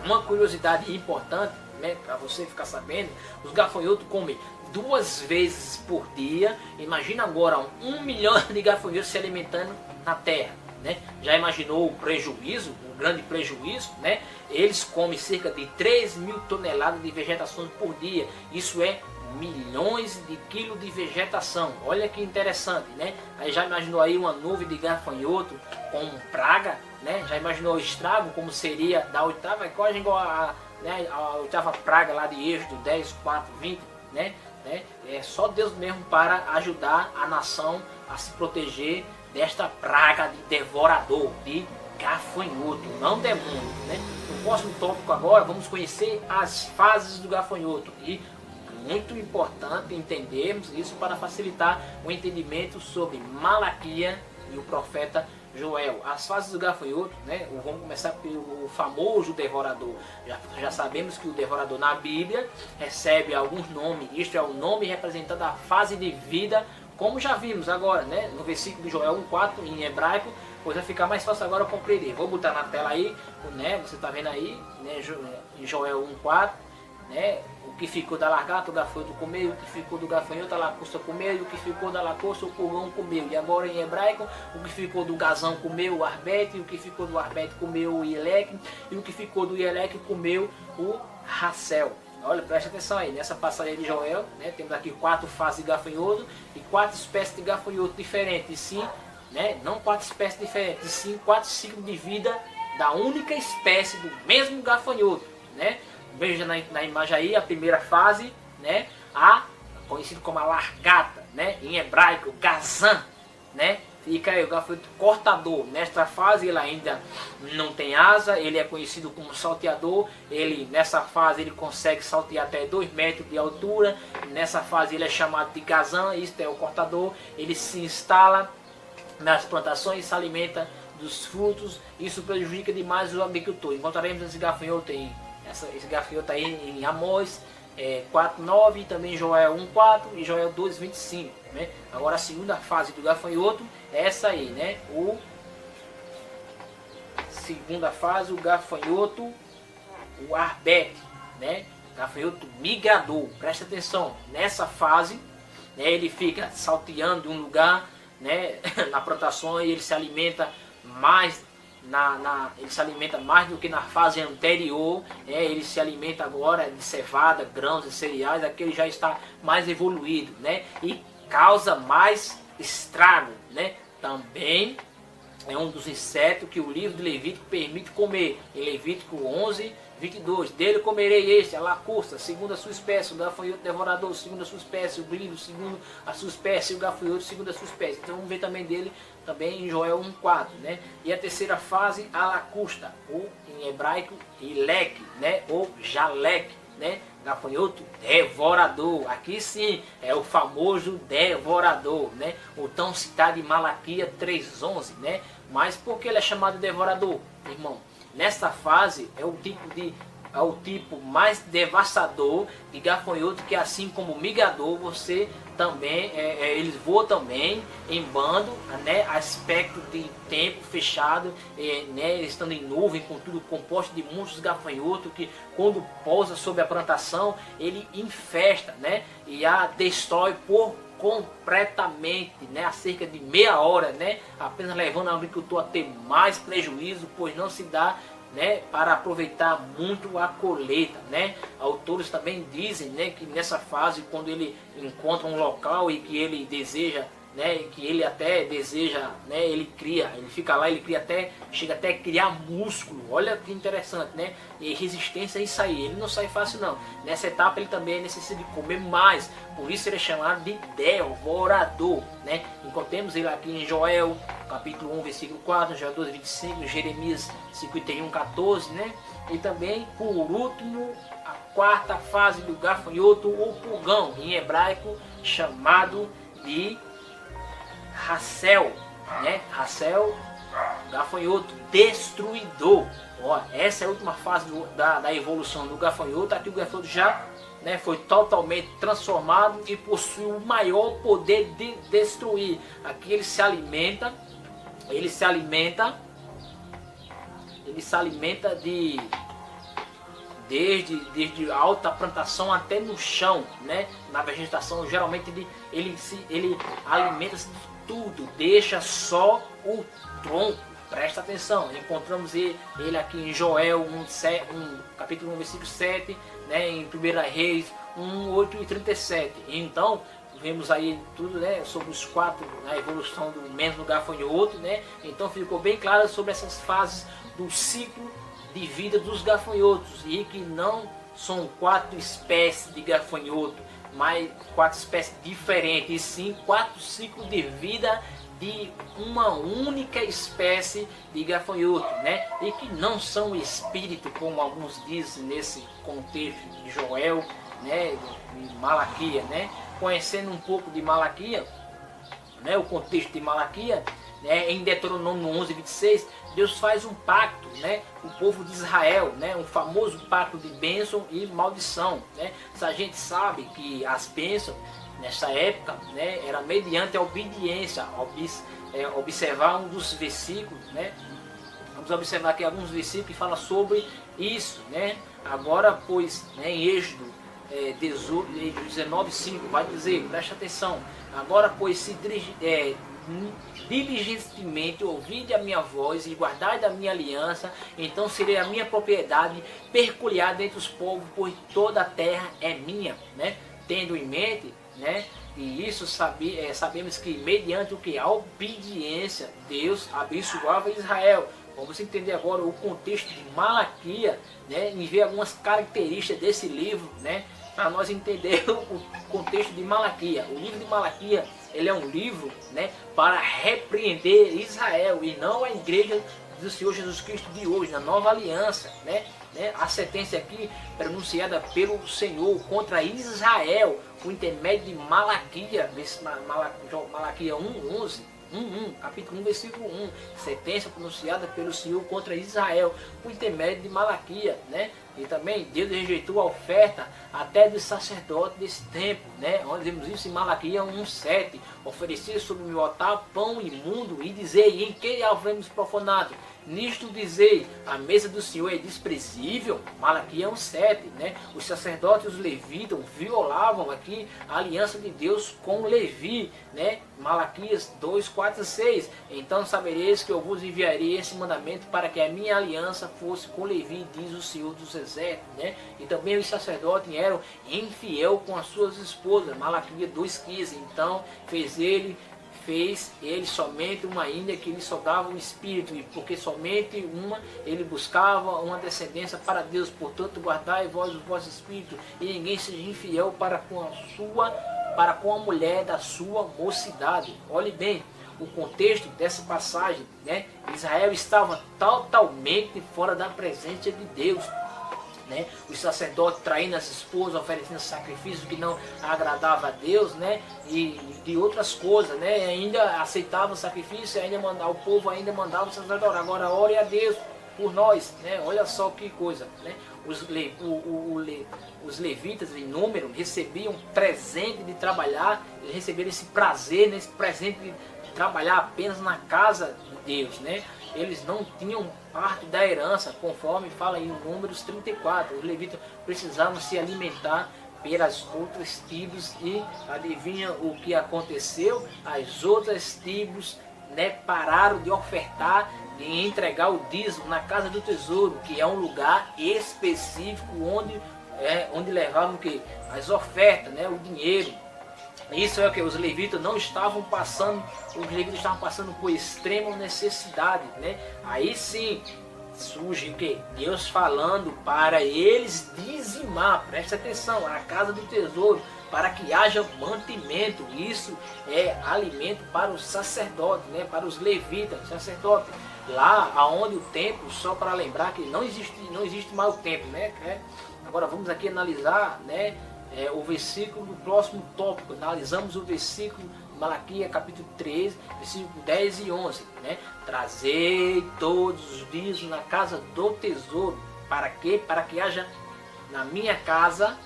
Uma curiosidade importante, né, para você ficar sabendo, os gafanhotos comem 2 vezes por dia. Imagina agora 1 milhão de gafanhotos se alimentando na terra, né? Já imaginou o prejuízo, o grande prejuízo, né? Eles comem cerca de 3.000 toneladas de vegetação por dia. Isso é milhões de quilos de vegetação. Olha que interessante, né? Aí já imaginou aí uma nuvem de gafanhoto com praga, né? Já imaginou o estrago como seria da oitava, quase igual a oitava praga lá de Êxodo 10, 4, 20, né? É só Deus mesmo para ajudar a nação a se proteger desta praga de devorador, de gafanhoto, não demônio, né? No próximo tópico agora vamos conhecer as fases do gafanhoto, e muito importante entendermos isso para facilitar o entendimento sobre Malaquias e o profeta Joel. As fases do gafanhoto, né? Vamos começar pelo famoso devorador. Já sabemos que o devorador na Bíblia recebe alguns nomes. Isto é o nome representando a fase de vida, como já vimos agora, né? No versículo de Joel 1,4 em hebraico. Pois vai ficar mais fácil agora compreender. Vou botar na tela aí, né? Você está vendo aí, né? Em Joel 1,4, né? O que ficou da largata, o gafanhoto comeu, o que ficou do gafanhoto, a lacusta comeu, e o que ficou da lacusta, o pulgão comeu. E agora em hebraico, o que ficou do gazão comeu o arbete, e o que ficou do arbete comeu o ieleque, e o que ficou do ieleque comeu o racel. Olha, preste atenção aí, nessa passagem de Joel, né, temos aqui 4 fases de gafanhoto e 4 espécies de gafanhoto diferentes, e sim, né, não 4 espécies diferentes, e sim 4 ciclos de vida da única espécie do mesmo gafanhoto, né? Veja na imagem aí a primeira fase, né? Conhecido como a largata, né? Em hebraico, gazan, né? Fica aí o gafanhoto cortador. Nesta fase ele ainda não tem asa, ele é conhecido como salteador. Nessa fase ele consegue saltear até 2 metros de altura. Nessa fase ele é chamado de gazan, isto é o cortador. Ele se instala nas plantações e se alimenta dos frutos. Isso prejudica demais o agricultor. Encontraremos esse gafanhoto esse gafanhoto aí em Amós 4,9, também Joel 1,4 e Joel 2,25, né? Agora a segunda fase do gafanhoto é essa aí, né? Segunda fase, o gafanhoto, o arbete, né? Gafanhoto migrador. Presta atenção, nessa fase, né, ele fica salteando de um lugar, né, na plantação, e ele se alimenta mais ele se alimenta mais do que na fase anterior, ele se alimenta agora de cevada, grãos e cereais, aquele já está mais evoluído, né? E causa mais estrago, né? Também é um dos insetos que o livro de Levítico permite comer. Em Levítico 11, 22, dele comerei este, a lacusta, segundo a sua espécie, o gafanhoto devorador, segundo a sua espécie, o grilo, segundo a sua espécie, e o gafanhoto, segundo a sua espécie. Então vamos ver também dele, também em Joel 1,4, né? E a terceira fase, a lacusta, ou em hebraico, ileque, né? Ou jaleque, né? Gafanhoto devorador. Aqui sim é o famoso devorador, né? O tão citado em Malaquias 3,11, né? Mas por que ele é chamado de devorador, irmão? Nesta fase é o tipo de é o tipo mais devastador de gafanhoto, que assim como o migador, você também, eles voam também em bando, né, aspecto de tempo fechado, né, estando em nuvem, com tudo composto de muitos gafanhotos, que quando pousa sobre a plantação, ele infesta, né, e a destrói por completamente, né, a cerca de meia hora, né, apenas levando o agricultor a ter mais prejuízo, pois não se dá, né, para aproveitar muito a colheita, né. Autores também dizem, né, que nessa fase, quando ele encontra um local e que ele deseja, né, que ele até deseja, né, ele fica lá, ele cria até, chega até a criar músculo. Olha que interessante, né, e resistência a isso aí, ele não sai fácil não. Nessa etapa ele também necessita de comer mais, por isso ele é chamado de devorador, né. Encontramos ele aqui em Joel capítulo 1 versículo 4, Joel 12, 25, Jeremias 51, 14, né, e também por último a quarta fase do gafanhoto, o pulgão, em hebraico chamado de Hassel, né? Hassel, gafanhoto destruidor. Ó, essa é a última fase da evolução do gafanhoto. Aqui o gafanhoto já, né, foi totalmente transformado e possui o maior poder de destruir. Aqui ele se alimenta desde alta plantação até no chão, né? Na vegetação, geralmente ele alimenta-se de tudo, deixa só o tronco. Presta atenção, encontramos ele aqui em Joel 1, capítulo 1, versículo 7, né? Em 1 Reis 1, 8 e 37. Então, vemos aí tudo, né, sobre os quatro, a evolução do mesmo gafanhoto, né? Então ficou bem claro sobre essas fases do ciclo de vida dos gafanhotos, e que não são 4 espécies de gafanhoto, mas 4 espécies diferentes, e sim 4 ciclos de vida de uma única espécie de gafanhoto, né? E que não são espírito, como alguns dizem nesse contexto de Joel, né, de Malaquias, né? Conhecendo um pouco de Malaquias, né, o contexto de Malaquias, né, em Deuteronômio 11, 26, Deus faz um pacto, né, com o povo de Israel, né, um famoso pacto de bênção e maldição, né. Se a gente sabe que as bênçãos nessa época, né, era mediante a obediência, observar um dos versículos, né. Vamos observar aqui alguns versículos que falam sobre isso, né. Agora, pois, né, em Êxodo 19:5 vai dizer, preste atenção, agora, pois, se diligentemente ouvide a minha voz e guardai da minha aliança, então serei a minha propriedade peculiar dentre os povos, pois toda a terra é minha, né? Tendo em mente, né, e isso sabemos que mediante o que? A obediência, Deus abençoava Israel. Vamos entender agora o contexto de Malaquias, né, e ver algumas características desse livro, né, para nós entender o contexto de Malaquias. O livro de Malaquias, ele é um livro, né, para repreender Israel e não a igreja do Senhor Jesus Cristo de hoje, na nova aliança, né? A sentença aqui pronunciada pelo Senhor contra Israel, por intermédio de Malaquias, Malaquias 1:11. Capítulo 1, versículo 1, sentença pronunciada pelo Senhor contra Israel, por intermédio de Malaquias, né? E também Deus rejeitou a oferta até dos sacerdotes desse tempo, né? Onde vemos isso em Malaquias 1:7, oferecer sobre o meu altar pão imundo e dizer, em que haveremos profanado? Nisto dizei, a mesa do Senhor é desprezível. Malaquias 1:7, né? Os sacerdotes e os levitas violavam aqui a aliança de Deus com Levi, né? Malaquias 2:4-6. Então sabereis que eu vos enviarei esse mandamento para que a minha aliança fosse com Levi, diz o Senhor dos Exércitos, né? E também os sacerdotes eram infiel com as suas esposas. Malaquias 2:15. Então fez ele somente uma ainda que lhe sobrava um espírito, e porque somente uma ele buscava uma descendência para Deus. Portanto, guardai vós o vosso espírito, e ninguém seja infiel para com a mulher da sua mocidade. Olhe bem o contexto dessa passagem, né? Israel estava totalmente fora da presença de Deus, né? Os sacerdotes traindo as esposas, oferecendo sacrifícios que não agradava a Deus, né? E de outras coisas, né? E ainda aceitavam o sacrifício, o povo ainda mandava o sacerdote. Agora ore a Deus, por nós, né? Olha só que coisa, né? Os levitas em número recebiam presente de trabalhar, eles receberam esse prazer, né? Esse presente de trabalhar apenas na casa de Deus, né? Eles não tinham parte da herança, conforme fala em Números 34. Os levitas precisavam se alimentar pelas outras tribos e adivinha o que aconteceu? As outras tribos, né, pararam de ofertar e entregar o dízimo na casa do tesouro, que é um lugar específico onde levavam o que? As ofertas, né, o dinheiro. Isso é o que os levitas não estavam passando, os levitas estavam passando por extrema necessidade, né? Aí sim surge o que? Deus falando para eles dizimar, preste atenção, a casa do tesouro, para que haja mantimento. Isso é alimento para os sacerdotes, né? Para os levitas, sacerdotes. Lá aonde o templo, só para lembrar que não existe mais o templo, né? Agora vamos aqui analisar, né? O versículo do próximo tópico. Analisamos o versículo de Malaquias capítulo 13, versículo 10 e 11, né? Trazei todos os dias na casa do tesouro. Para quê? Para que haja na minha casa,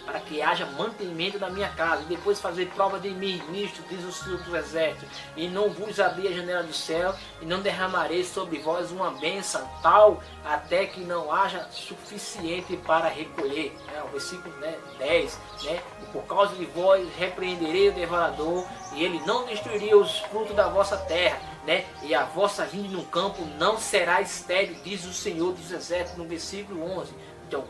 para que haja mantimento na minha casa. E depois fazer prova de mim, nisto, diz o Senhor dos Exércitos. E não vos abri a janela do céu, e não derramarei sobre vós uma bênção tal, até que não haja suficiente para recolher. O versículo 10, né? E por causa de vós repreenderei o devorador, e ele não destruiria os frutos da vossa terra, né? E a vossa vinda no campo não será estéril, diz o Senhor dos Exércitos, no versículo 11. Então,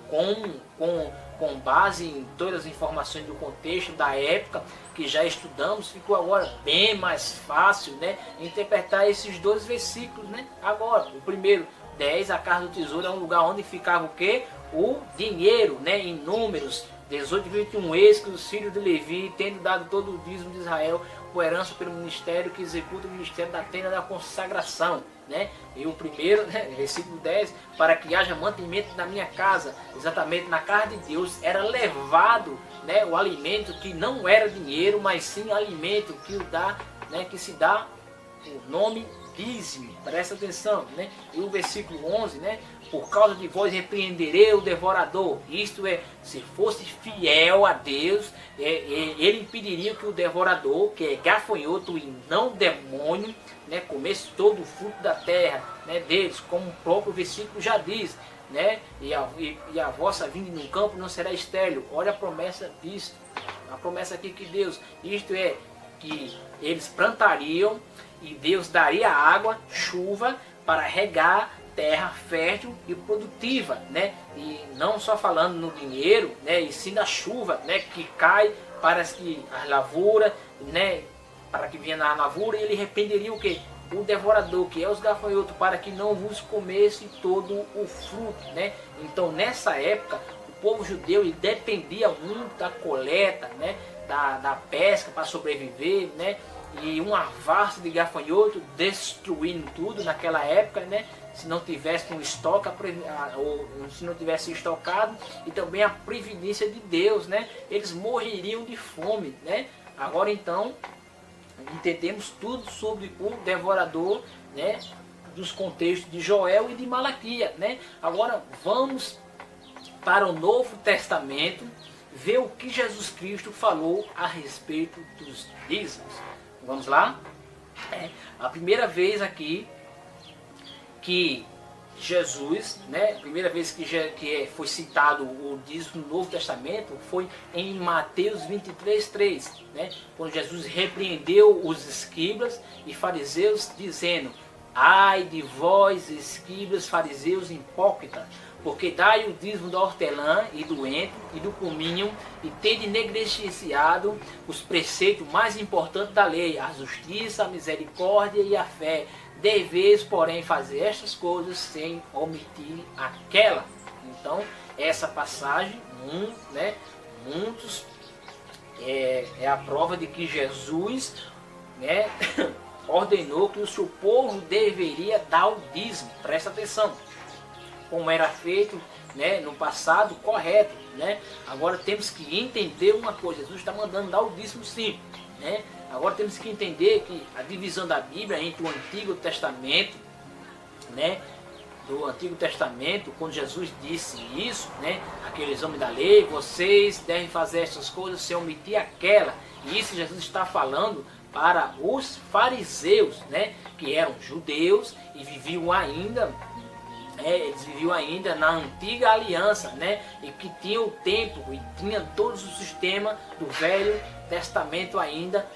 com base em todas as informações do contexto da época que já estudamos, ficou agora bem mais fácil, né, interpretar esses dois versículos, né? Agora, o primeiro, 10, a casa do tesouro é um lugar onde ficava o quê? O dinheiro, né? Em Números 18 e 21, eis que os filhos de Levi, tendo dado todo o dízimo de Israel por herança pelo ministério que executa o ministério da tenda da consagração, né? E o primeiro, né, versículo 10, para que haja mantimento na minha casa, exatamente na casa de Deus, era levado, né, o alimento que não era dinheiro, mas sim alimento que o dá, né, que se dá o nome dízimo. Presta atenção, né? E o versículo 11, né? Por causa de vós repreenderei o devorador. Isto é, se fosse fiel a Deus, ele impediria que o devorador, que é gafanhoto e não demônio, né, comesse todo o fruto da terra, né, deles, como o próprio versículo já diz, né? E a vossa vinda no campo não será estéril. Olha a promessa disso. A promessa aqui que Deus, isto é, que eles plantariam e Deus daria água, chuva, para regar terra fértil e produtiva, né? E não só falando no dinheiro, né? E sim da chuva, né? Que cai para que a lavoura, né? Para que venha na lavoura, e ele repreenderia o que? O devorador, que é os gafanhotos, para que não vos comesse todo o fruto, né? Então nessa época o povo judeu ele dependia muito da coleta, né? Da pesca para sobreviver, né? E uma vasta de gafanhoto destruindo tudo naquela época, né? Se não tivesse um estoque, ou se não tivesse estocado, e também a previdência de Deus, né? Eles morreriam de fome, né? Agora então entendemos tudo sobre o devorador, né? Dos contextos de Joel e de Malaquias, né? Agora vamos para o Novo Testamento ver o que Jesus Cristo falou a respeito dos dízimos. Vamos lá? A primeira vez aqui que Jesus, né, a primeira vez que foi citado o dízimo no Novo Testamento foi em Mateus 23:3, né, quando Jesus repreendeu os escribas e fariseus dizendo: ai de vós, escribas, fariseus hipócritas, porque dai o dízimo da hortelã e do ento e do cominho, e tende negligenciado os preceitos mais importantes da lei, a justiça, a misericórdia e a fé. Deveis, porém, fazer estas coisas sem omitir aquela. Então, essa passagem, né, muitos, é a prova de que Jesus, né, ordenou que o seu povo deveria dar o dízimo. Presta atenção. Como era feito, né, no passado, correto, né? Agora temos que entender uma coisa: Jesus está mandando dar o dízimo sim, né? Agora temos que entender que a divisão da Bíblia entre o Antigo Testamento, né, do Antigo Testamento, quando Jesus disse isso, né, aqueles homens da lei, vocês devem fazer essas coisas sem omitir aquela. E isso Jesus está falando para os fariseus, né, que eram judeus e viviam ainda, eles viviam ainda na antiga aliança, né, e que tinham o templo e tinham todos os sistemas do Velho Testamento ainda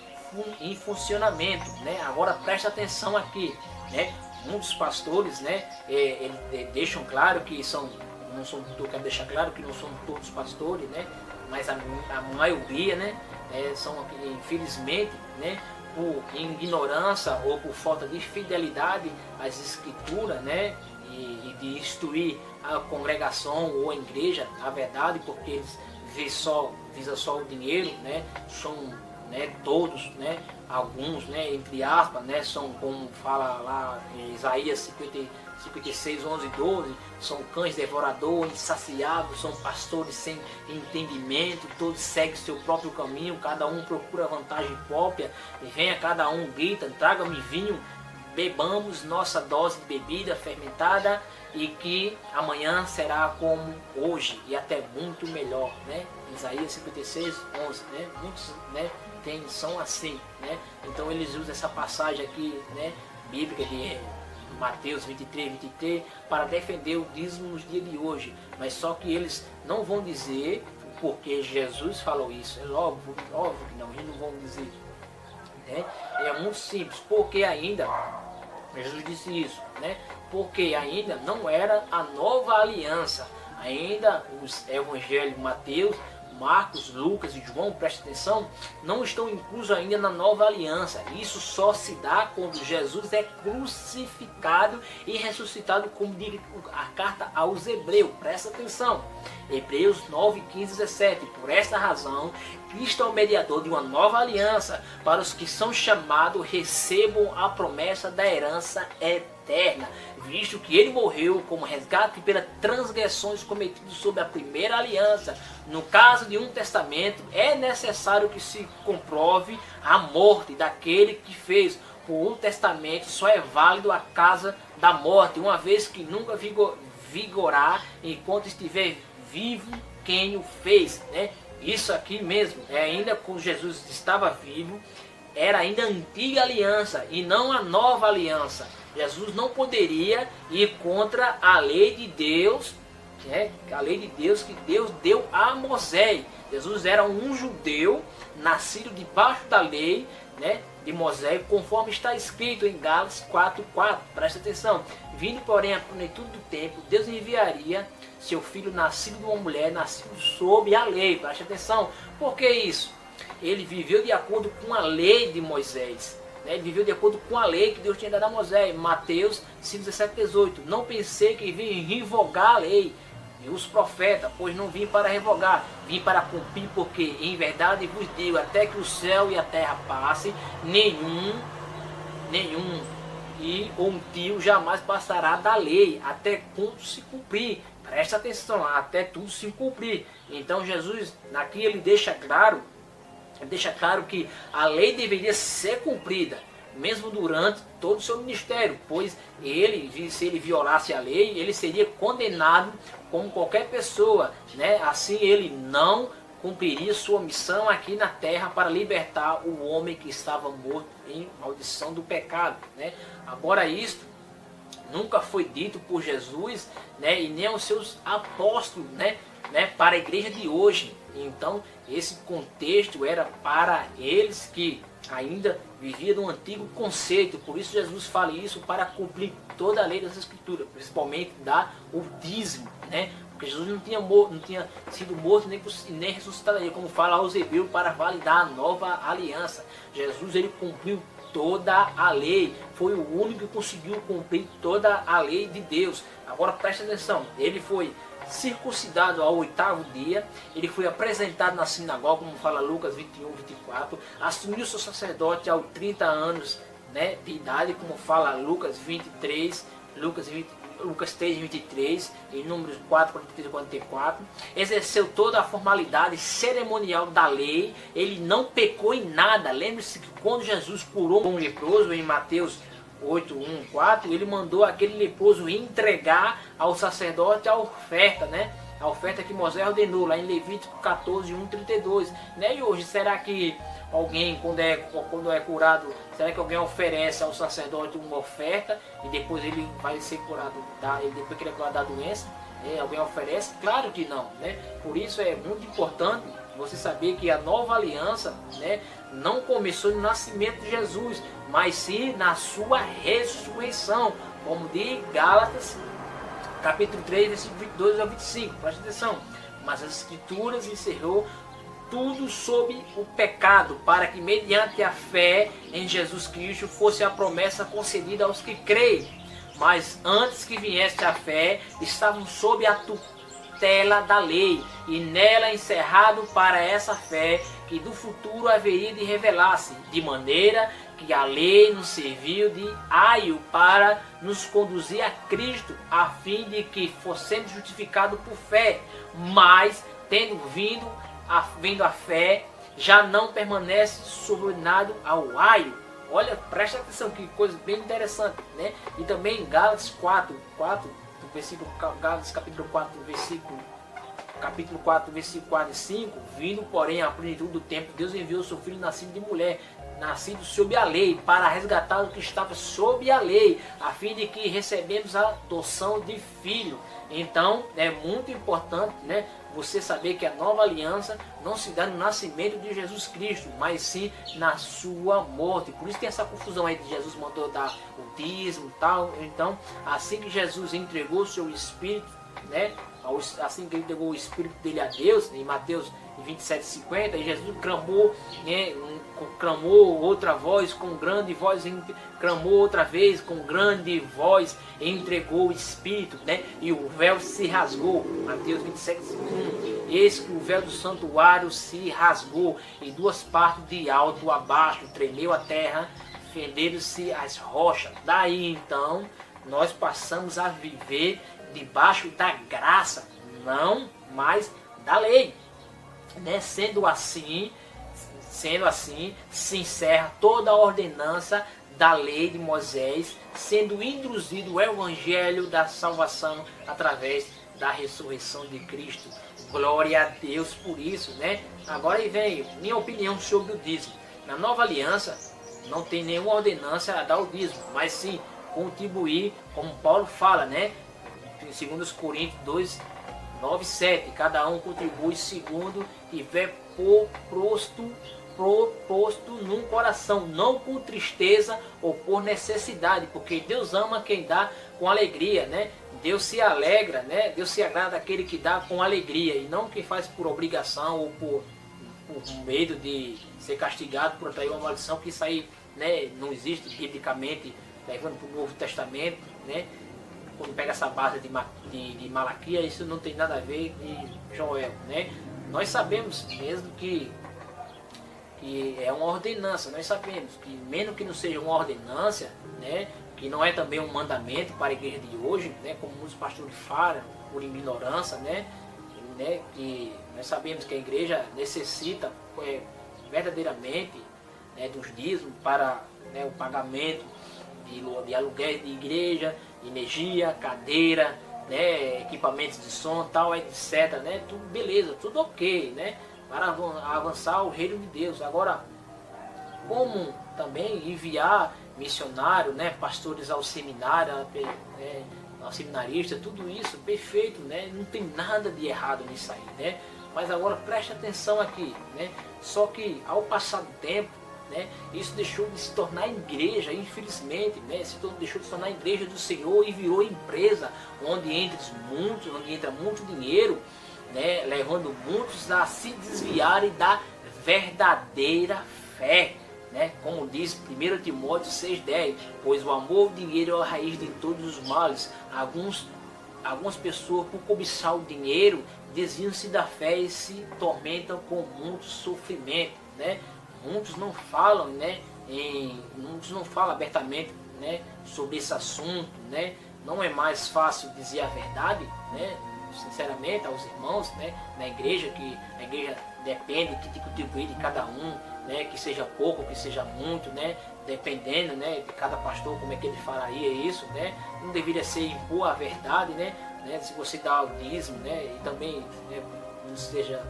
em funcionamento, né. Agora preste atenção aqui, né. Muitos pastores, né, eles deixam claro que eu quero deixar claro que não são todos pastores, né, mas a maioria, né, são, infelizmente, né, por ignorância ou por falta de fidelidade às escrituras, né, e de instruir a congregação ou a igreja a verdade, porque eles visam só o dinheiro, né, são, né, todos, né, alguns, né, entre aspas, né, são, como fala lá em Isaías 56, 11 e 12, são cães devoradores, insaciáveis, são pastores sem entendimento, todos seguem seu próprio caminho, cada um procura vantagem própria, e venha cada um, grita, traga-me vinho, bebamos nossa dose de bebida fermentada, e que amanhã será como hoje, e até muito melhor, né? Isaías 56, 11, né? Muitos, né, são assim, né? Então eles usam essa passagem aqui, né, bíblica de Mateus 23 para defender o dízimo nos dias de hoje, mas só que eles não vão dizer porque Jesus falou isso, é óbvio que não, eles não vão dizer, né? É muito simples, porque ainda Jesus disse isso, né? Porque ainda não era a nova aliança, ainda os evangelhos Mateus, Marcos, Lucas e João, preste atenção, não estão inclusos ainda na nova aliança. Isso só se dá quando Jesus é crucificado e ressuscitado, como diz a carta aos Hebreus. Presta atenção, Hebreus 9, 15, 17. Por esta razão, Cristo é o mediador de uma nova aliança, para os que são chamados recebam a promessa da herança eterna, visto que ele morreu como resgate pelas transgressões cometidas sob a primeira aliança. No caso de um testamento, é necessário que se comprove a morte daquele que fez. Por um testamento só é válido a causa da morte, uma vez que nunca vigorar enquanto estiver vivo quem o fez, né? Isso aqui mesmo, ainda quando Jesus estava vivo, era ainda a antiga aliança e não a nova aliança. Jesus não poderia ir contra a lei de Deus, a lei de Deus que Deus deu a Moisés. Jesus era um judeu, nascido debaixo da lei, né, de Moisés, conforme está escrito em Gálatas 4:4. Presta atenção. Vindo, porém, a plenitude do tempo, Deus enviaria seu filho nascido de uma mulher, nascido sob a lei. Presta atenção. Por que isso? Ele viveu de acordo com a lei de Moisés. Ele viveu de acordo com a lei que Deus tinha dado a Moisés. Mateus 5:17, 18. Não pensei que vim revogar a lei e os profetas, pois não vim para revogar, vim para cumprir, porque em verdade vos digo, até que o céu e a terra passem, nenhum e um tio jamais passará da lei, até tudo se cumprir. Presta atenção, até tudo se cumprir. Então Jesus, aqui ele deixa claro que a lei deveria ser cumprida, mesmo durante todo o seu ministério, pois se ele violasse a lei, ele seria condenado como qualquer pessoa, né? Assim ele não cumpriria sua missão aqui na terra para libertar o homem que estava morto em maldição do pecado, né? Agora isto nunca foi dito por Jesus, né? E nem aos seus apóstolos, né? Para a igreja de hoje. Então esse contexto era para eles que ainda viviam no antigo conceito. Por isso Jesus fala isso, para cumprir toda a lei das escrituras, principalmente o dízimo, né? Porque Jesus não tinha sido morto nem ressuscitado, como fala aos Hebreus, para validar a nova aliança. Jesus ele cumpriu toda a lei, foi o único que conseguiu cumprir toda a lei de Deus. Agora preste atenção, ele foi circuncidado ao 8º dia, ele foi apresentado na sinagoga, como fala Lucas 21, 24, assumiu seu sacerdote aos 30 anos, né, de idade, como fala Lucas 23, Lucas 3, 23, em Números 4, 43 e 44, exerceu toda a formalidade cerimonial da lei, ele não pecou em nada. Lembre-se que quando Jesus curou um leproso, em Mateus 8:1-4, ele mandou aquele leproso entregar ao sacerdote a oferta, né? A oferta que Moisés ordenou, lá em Levítico 14:1-32, né? E hoje, será que alguém, quando é curado, será que alguém oferece ao sacerdote uma oferta e depois ele vai ser curado, depois que ele é curado da doença? Alguém oferece? Claro que não, né? Por isso é muito importante você saber que a nova aliança, né, não começou no nascimento de Jesus, mas sim na sua ressurreição, como diz Gálatas capítulo 3, versículo 22-25, preste atenção. Mas as Escrituras encerrou tudo sob o pecado, para que mediante a fé em Jesus Cristo fosse a promessa concedida aos que creem. Mas antes que viesse a fé, estavam sob a tutela da lei, e nela encerrado para essa fé que do futuro haveria de revelar-se, de maneira que a lei nos serviu de aio para nos conduzir a Cristo, a fim de que fossemos justificados por fé. Mas, tendo vindo a fé, já não permanece subordinado ao aio. Olha, presta atenção, que coisa bem interessante, né? E também em Gálatas 4, versículo, Gálatas capítulo 4, versículo 4 e 5, vindo porém à plenitude do tempo, Deus enviou seu filho nascido de mulher, nascido sob a lei, para resgatar o que estava sob a lei, a fim de que recebemos a adoção de filho. Então é muito importante, né, você saber que a nova aliança não se dá no nascimento de Jesus Cristo, mas sim na sua morte. Por isso tem essa confusão aí de Jesus mandou dar o dízimo e tal. Então, assim que Jesus entregou o seu Espírito, né, assim que ele entregou o Espírito dele a Deus, em Mateus 27:50, Jesus clamou, né, clamou outra voz, com grande voz, clamou outra vez, com grande voz, entregou o Espírito, né, e o véu se rasgou. Mateus 27:1, eis que o véu do santuário se rasgou, e duas partes de alto a baixo, tremeu a terra, fenderam-se as rochas. Daí então, nós passamos a viver debaixo da graça, não mais da lei, né? Sendo assim, se encerra toda a ordenança da lei de Moisés, sendo introduzido o evangelho da salvação através da ressurreição de Cristo. Glória a Deus por isso, né? Agora aí vem minha opinião sobre o dízimo. Na nova aliança não tem nenhuma ordenança a dar o dízimo, mas sim contribuir, como Paulo fala, né? Em 2 Coríntios 2:9-7, cada um contribui segundo tiver proposto num coração, não com tristeza ou por necessidade, porque Deus ama quem dá com alegria, né? Deus se alegra, né? Deus se agrada daquele que dá com alegria, e não quem faz por obrigação ou por medo de ser castigado por atrair uma maldição, que isso aí, né, não existe biblicamente, levando para o Novo Testamento, né? Quando pega essa base de Malaquias, isso não tem nada a ver de Joel, né? Nós sabemos mesmo que é uma ordenança, nós sabemos que mesmo que não seja uma ordenança, né, que não é também um mandamento para a igreja de hoje, né, como muitos pastores falam, por ignorância, né, que nós sabemos que a igreja necessita verdadeiramente, né, dos dízimos para, né, o pagamento de aluguel de igreja, energia, cadeira, né, equipamentos de som, tal, etc, né, tudo beleza, tudo ok, né, para avançar o reino de Deus. Agora, como também enviar missionário, né, pastores ao seminário, ao seminarista, tudo isso perfeito, né, não tem nada de errado nisso aí, né. Mas agora preste atenção aqui, né, só que ao passar do tempo, né, isso deixou de se tornar igreja, infelizmente, né, deixou de se tornar igreja do Senhor e virou empresa, onde entra muito dinheiro, né, levando muitos a se desviarem da verdadeira fé, né, como diz 1 Timóteo 6:10, pois o amor ao dinheiro é a raiz de todos os males. Algumas pessoas, por cobiçar o dinheiro, desviam-se da fé e se tormentam com muito sofrimento, né. Muitos não falam, né, muitos não falam abertamente, né, sobre esse assunto, né. Não é mais fácil dizer a verdade, né, sinceramente, aos irmãos, né, na igreja, que a igreja depende de contribuir de cada um, né, que seja pouco, que seja muito, né, dependendo, né, de cada pastor como é que ele faria isso, né, não deveria ser impor a verdade, né, se você dá o dízimo, né, e também, né, não seja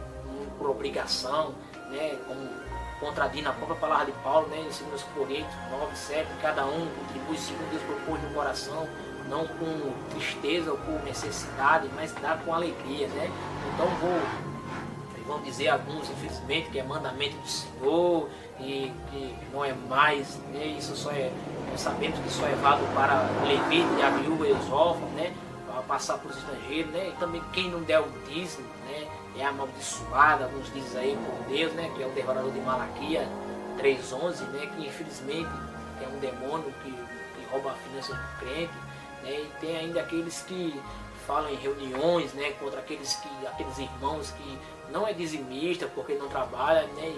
por obrigação, né, como contradindo a própria palavra de Paulo, né, em 2 Coríntios 9, 7, cada um contribui segundo Deus propôs no coração, não com tristeza ou por necessidade, mas dá com alegria, né. Então vão dizer alguns, infelizmente, que é mandamento do Senhor e que não é mais, né, isso só nós sabemos que só é válido para o levita e a viúva e os órfãos, né, para passar para os estrangeiros, né, e também quem não der o dízimo, né, é amaldiçoado, alguns dizem aí por Deus, né, que é o devorador de Malaquias 3:11, né, que infelizmente é um demônio que rouba a finança do crente, né, e tem ainda aqueles que falam em reuniões, né, contra aqueles irmãos que não é dizimista porque não trabalha, né,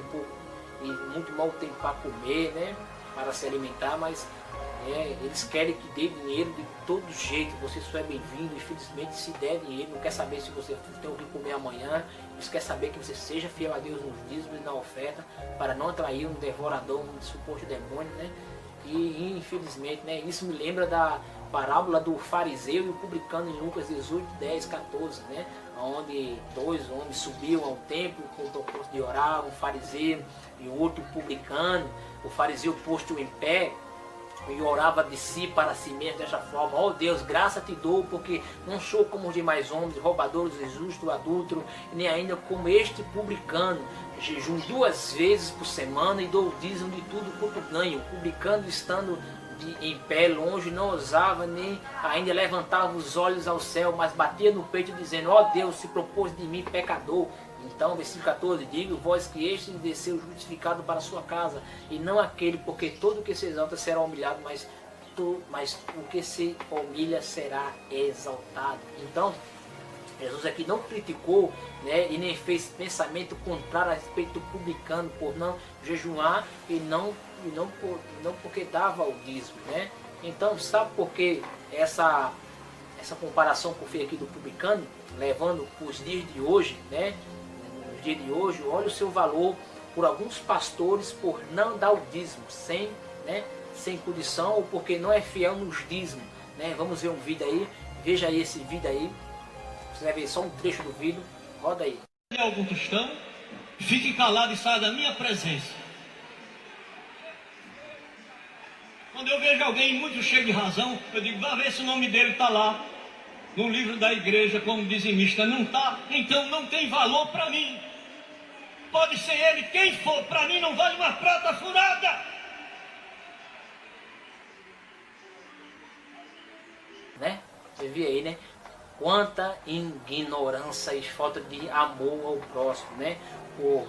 e muito mal tem para comer, né, para se alimentar, mas eles querem que dê dinheiro de todo jeito. Você só é bem-vindo, infelizmente, se der dinheiro, não quer saber se você tem o que comer amanhã, eles querem saber que você seja fiel a Deus nos dízimos e na oferta, para não atrair um devorador, um suposto demônio, né, e infelizmente, né, isso me lembra da parábola do fariseu e o publicano em Lucas 18, 10, 14, né? Onde 2 homens subiam ao templo com o propósito de orar, um fariseu e o outro publicano. O fariseu posto em pé e orava de si para si mesmo desta forma: ó Deus, graça te dou, porque não sou como os demais homens, roubadores, injustos, adúlteros, nem ainda como este publicano. Jejum 2 vezes por semana e dou o dízimo de tudo quanto ganho. O publicano, estando em pé, longe, não ousava nem ainda levantava os olhos ao céu, mas batia no peito dizendo: ó Deus, se propôs de mim pecador. Então, versículo 14, digo vós que este desceu justificado para a sua casa, e não aquele, porque todo o que se exalta será humilhado, mas o que se humilha será exaltado. Então, Jesus aqui não criticou, né, e nem fez pensamento contrário a respeito do publicano por não jejuar e não porque dava o dízimo, né? Então, sabe por que essa comparação que eu fiz aqui do publicano, levando os dias de hoje, né? Nos dias de hoje, olha o seu valor por alguns pastores por não dar o dízimo, sem condição, ou porque não é fiel nos dízimos, né? Vamos ver um vídeo aí, veja aí esse vídeo aí. Você vai ver só um trecho do vídeo, roda aí. Se algum cristão, fique calado e saia da minha presença. Quando eu vejo alguém muito cheio de razão, eu digo: vá ver se o nome dele está lá no livro da igreja como dizimista. Não está, então não tem valor para mim. Pode ser ele quem for, para mim não vale uma prata furada. Né? Você viu aí, né? Quanta ignorância e falta de amor ao próximo, né? Por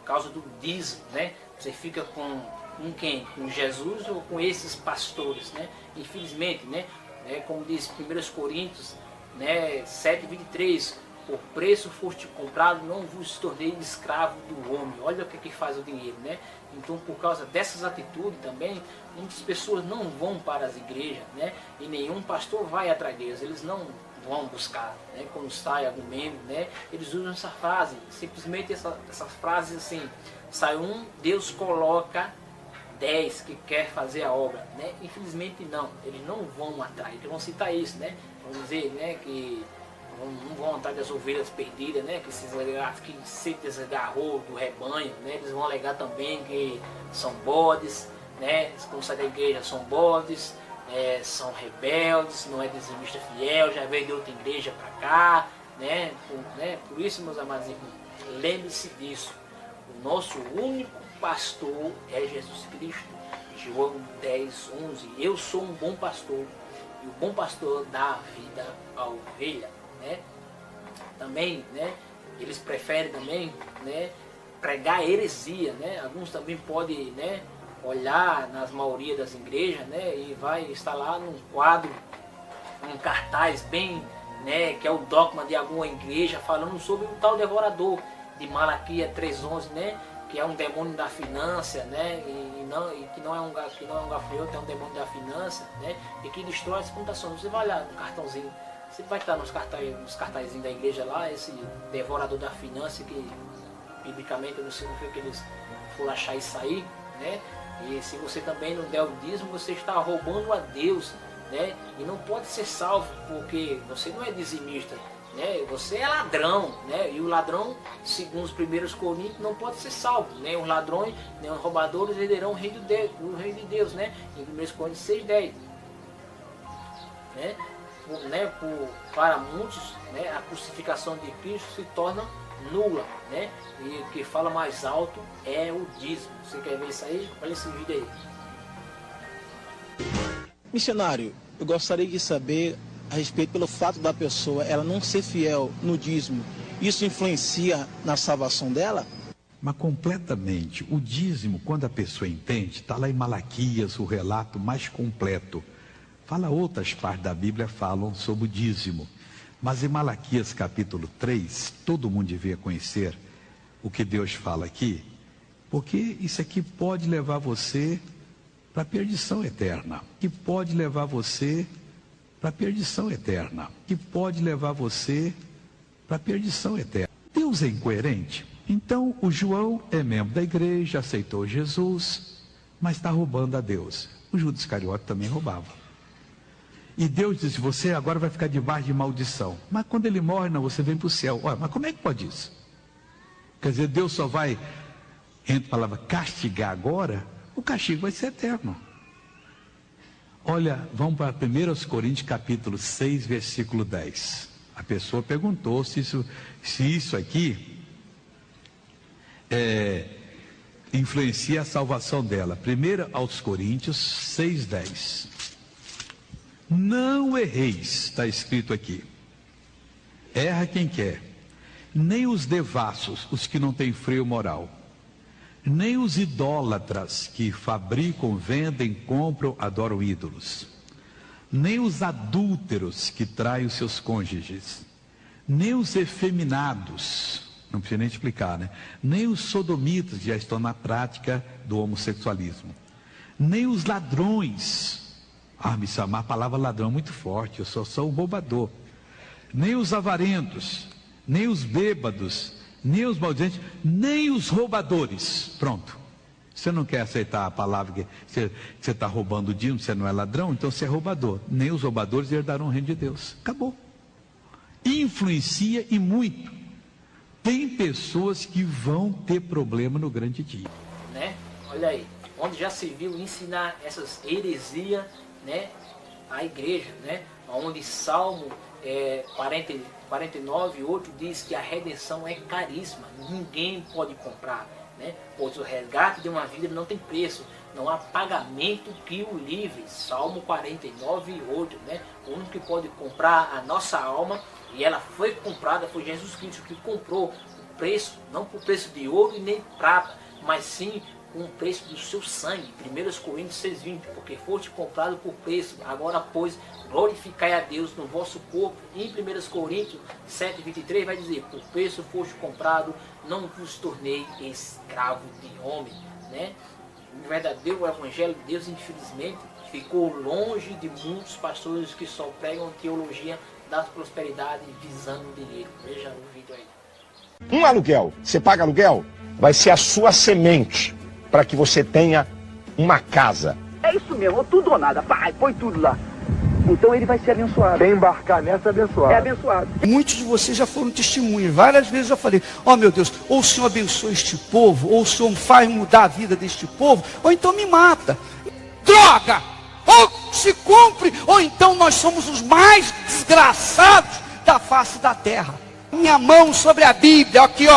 causa do dízimo, né? Você fica com quem? Com Jesus ou com esses pastores, né? Infelizmente, né? Como diz 1 Coríntios, né? 7:23, por preço foste comprado, não vos tornei escravo do homem. Olha o que faz o dinheiro, né? Então, por causa dessas atitudes também, muitas pessoas não vão para as igrejas, né? E nenhum pastor vai atrás deles, eles não vão buscar, né? Quando sai algum membro, né? Eles usam essa frase, simplesmente essa frase assim: sai um, Deus coloca 10 que quer fazer a obra, né? Infelizmente não, eles não vão atrás, eles vão citar isso, né? Vamos dizer, né, que não vão atrás das ovelhas perdidas, né, que se desgarrou do rebanho, né? Eles vão alegar também que são bodes, né? Quando sai da igreja são bodes, são rebeldes, não é dizimista fiel, já veio de outra igreja para cá, né? Por isso, meus amados irmãos, lembre-se disso: o nosso único pastor é Jesus Cristo. João 10:11, eu sou um bom pastor e o bom pastor dá a vida à ovelha, né? Também, né, eles preferem também, né, pregar heresia, né? Alguns também podem, né, olhar nas maioria das igrejas, né, e vai estar lá num quadro, um cartaz bem, né, que é o dogma de alguma igreja, falando sobre o tal devorador de Malaquias 3:11, né, que é um demônio da finança, né, e que não é um gafanhoto, é um demônio da finança, né, e que destrói as plantações. Você vai olhar no cartãozinho, você vai estar nos cartazinhos da igreja lá, esse devorador da finança, que biblicamente eu não sei o que eles for achar isso aí, né? E se você também não der o dízimo, você está roubando a Deus, né? E não pode ser salvo porque você não é dizimista, né? Você é ladrão, né? E o ladrão, segundo os 1 Coríntios, não pode ser salvo, né? Os ladrões, né? Os roubadores herderão o reino de Deus, né? Em 1 Coríntios 6:10, né? Para muitos, né? A crucificação de Cristo se torna nula, né? E o que fala mais alto é o dízimo. Você quer ver isso aí? Olha esse vídeo aí. Missionário, eu gostaria de saber a respeito pelo fato da pessoa ela não ser fiel no dízimo, isso influencia na salvação dela? Mas completamente. O dízimo, quando a pessoa entende, está lá em Malaquias, o relato mais completo. Fala outras partes da Bíblia falam sobre o dízimo. Mas em Malaquias capítulo 3, todo mundo devia conhecer o que Deus fala aqui, porque isso aqui pode levar você para a perdição eterna, que pode levar você para a perdição eterna, que pode levar você para a perdição eterna. Deus é incoerente? Então o João é membro da igreja, aceitou Jesus, mas está roubando a Deus. O Judas Iscariote também roubava. E Deus disse, você agora vai ficar debaixo de maldição. Mas quando ele morre, não, você vem para o céu. Olha, mas como é que pode isso? Quer dizer, Deus só vai, entre a palavra, castigar agora? O castigo vai ser eterno. Olha, vamos para 1 Coríntios capítulo 6, versículo 10. A pessoa perguntou se isso aqui influencia a salvação dela. 1 aos Coríntios 6, 10. Não erreis, está escrito aqui. Erra quem quer. Nem os devassos, os que não têm freio moral. Nem os idólatras que fabricam, vendem, compram, adoram ídolos. Nem os adúlteros que traem os seus cônjuges. Nem os efeminados, não precisa nem explicar, né? Nem os sodomitas que já estão na prática do homossexualismo. Nem os ladrões. Me chamar a palavra ladrão muito forte, eu só sou um roubador. Nem os avarentos, nem os bêbados, nem os maldizentes, nem os roubadores. Pronto. Você não quer aceitar a palavra que você está roubando o dízimo, você não é ladrão, então você é roubador. Nem os roubadores herdarão o reino de Deus. Acabou. Influencia e muito. Tem pessoas que vão ter problema no grande dia. Né? Olha aí, onde já se viu ensinar essas heresias, né, a igreja, né, onde Salmo 49:8 diz que a redenção é caríssima, ninguém pode comprar, né, pois o resgate de uma vida não tem preço, não há pagamento que o livre. Salmo 49:8, né, o único que pode comprar a nossa alma, e ela foi comprada, foi Jesus Cristo que comprou o preço, não por preço de ouro e nem prata, mas sim com o preço do seu sangue. 1 Coríntios 6:20, porque foste comprado por preço, agora pois glorificai a Deus no vosso corpo. E em 1 Coríntios 7:23 vai dizer, por preço foste comprado, não vos tornei escravo de homem, né? O verdadeiro evangelho de Deus, infelizmente, ficou longe de muitos pastores que só pregam teologia da prosperidade visando o dinheiro. Veja o vídeo aí. Um aluguel, você paga aluguel, vai ser a sua semente para que você tenha uma casa. É isso mesmo, ou tudo ou nada, pai, põe tudo lá. Então ele vai ser abençoado. Quem embarcar nessa é abençoado. É abençoado. Muitos de vocês já foram testemunhas. Várias vezes eu falei, meu Deus, ou o Senhor abençoa este povo, ou o Senhor faz mudar a vida deste povo, ou então me mata. Droga! Ou se cumpre, ou então nós somos os mais desgraçados da face da terra. Minha mão sobre a Bíblia, aqui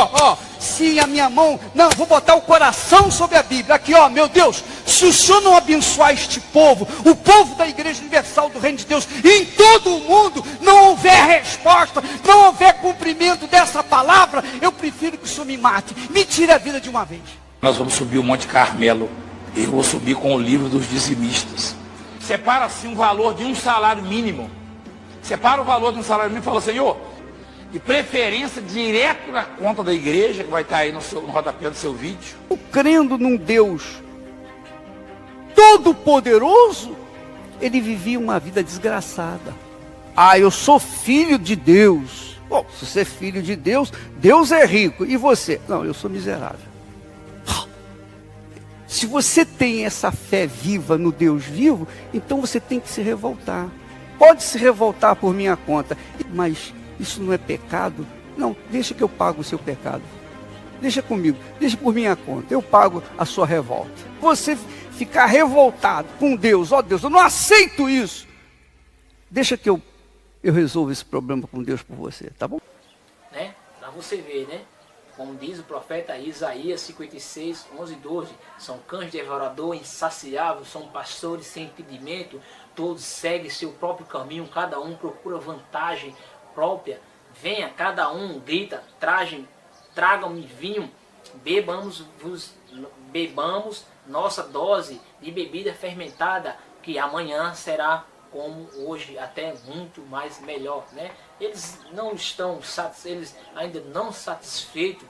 sim, a minha mão, não, vou botar o coração sobre a Bíblia, aqui meu Deus, se o Senhor não abençoar este povo, o povo da Igreja Universal do Reino de Deus, em todo o mundo, não houver resposta, não houver cumprimento dessa palavra, eu prefiro que o Senhor me mate, me tire a vida de uma vez. Nós vamos subir o Monte Carmelo, eu vou subir com o livro dos dizimistas. Separa assim um valor de um salário mínimo, separa o valor de um salário mínimo e fala, Senhor, de preferência direto na conta da igreja, que vai estar aí no rodapé do seu vídeo. Crendo num Deus todo-poderoso, ele vivia uma vida desgraçada. Eu sou filho de Deus. Bom, se você é filho de Deus, Deus é rico. E você? Não, eu sou miserável. Se você tem essa fé viva no Deus vivo, então você tem que se revoltar. Pode se revoltar por minha conta, mas isso não é pecado? Não, deixa que eu pago o seu pecado. Deixa comigo, deixa por minha conta, eu pago a sua revolta. Você ficar revoltado com Deus, ó Deus, eu não aceito isso. Deixa que eu resolvo esse problema com Deus por você, tá bom? Né? Para você ver, né? Como diz o profeta Isaías 56, 11 e 12, são cães devoradores insaciáveis, são pastores sem impedimento, todos seguem seu próprio caminho, cada um procura vantagem própria. Venha, cada um grita, tragam-me vinho, bebamos nossa dose de bebida fermentada, que amanhã será como hoje, até muito mais melhor, né? Eles não estão eles ainda não satisfeitos,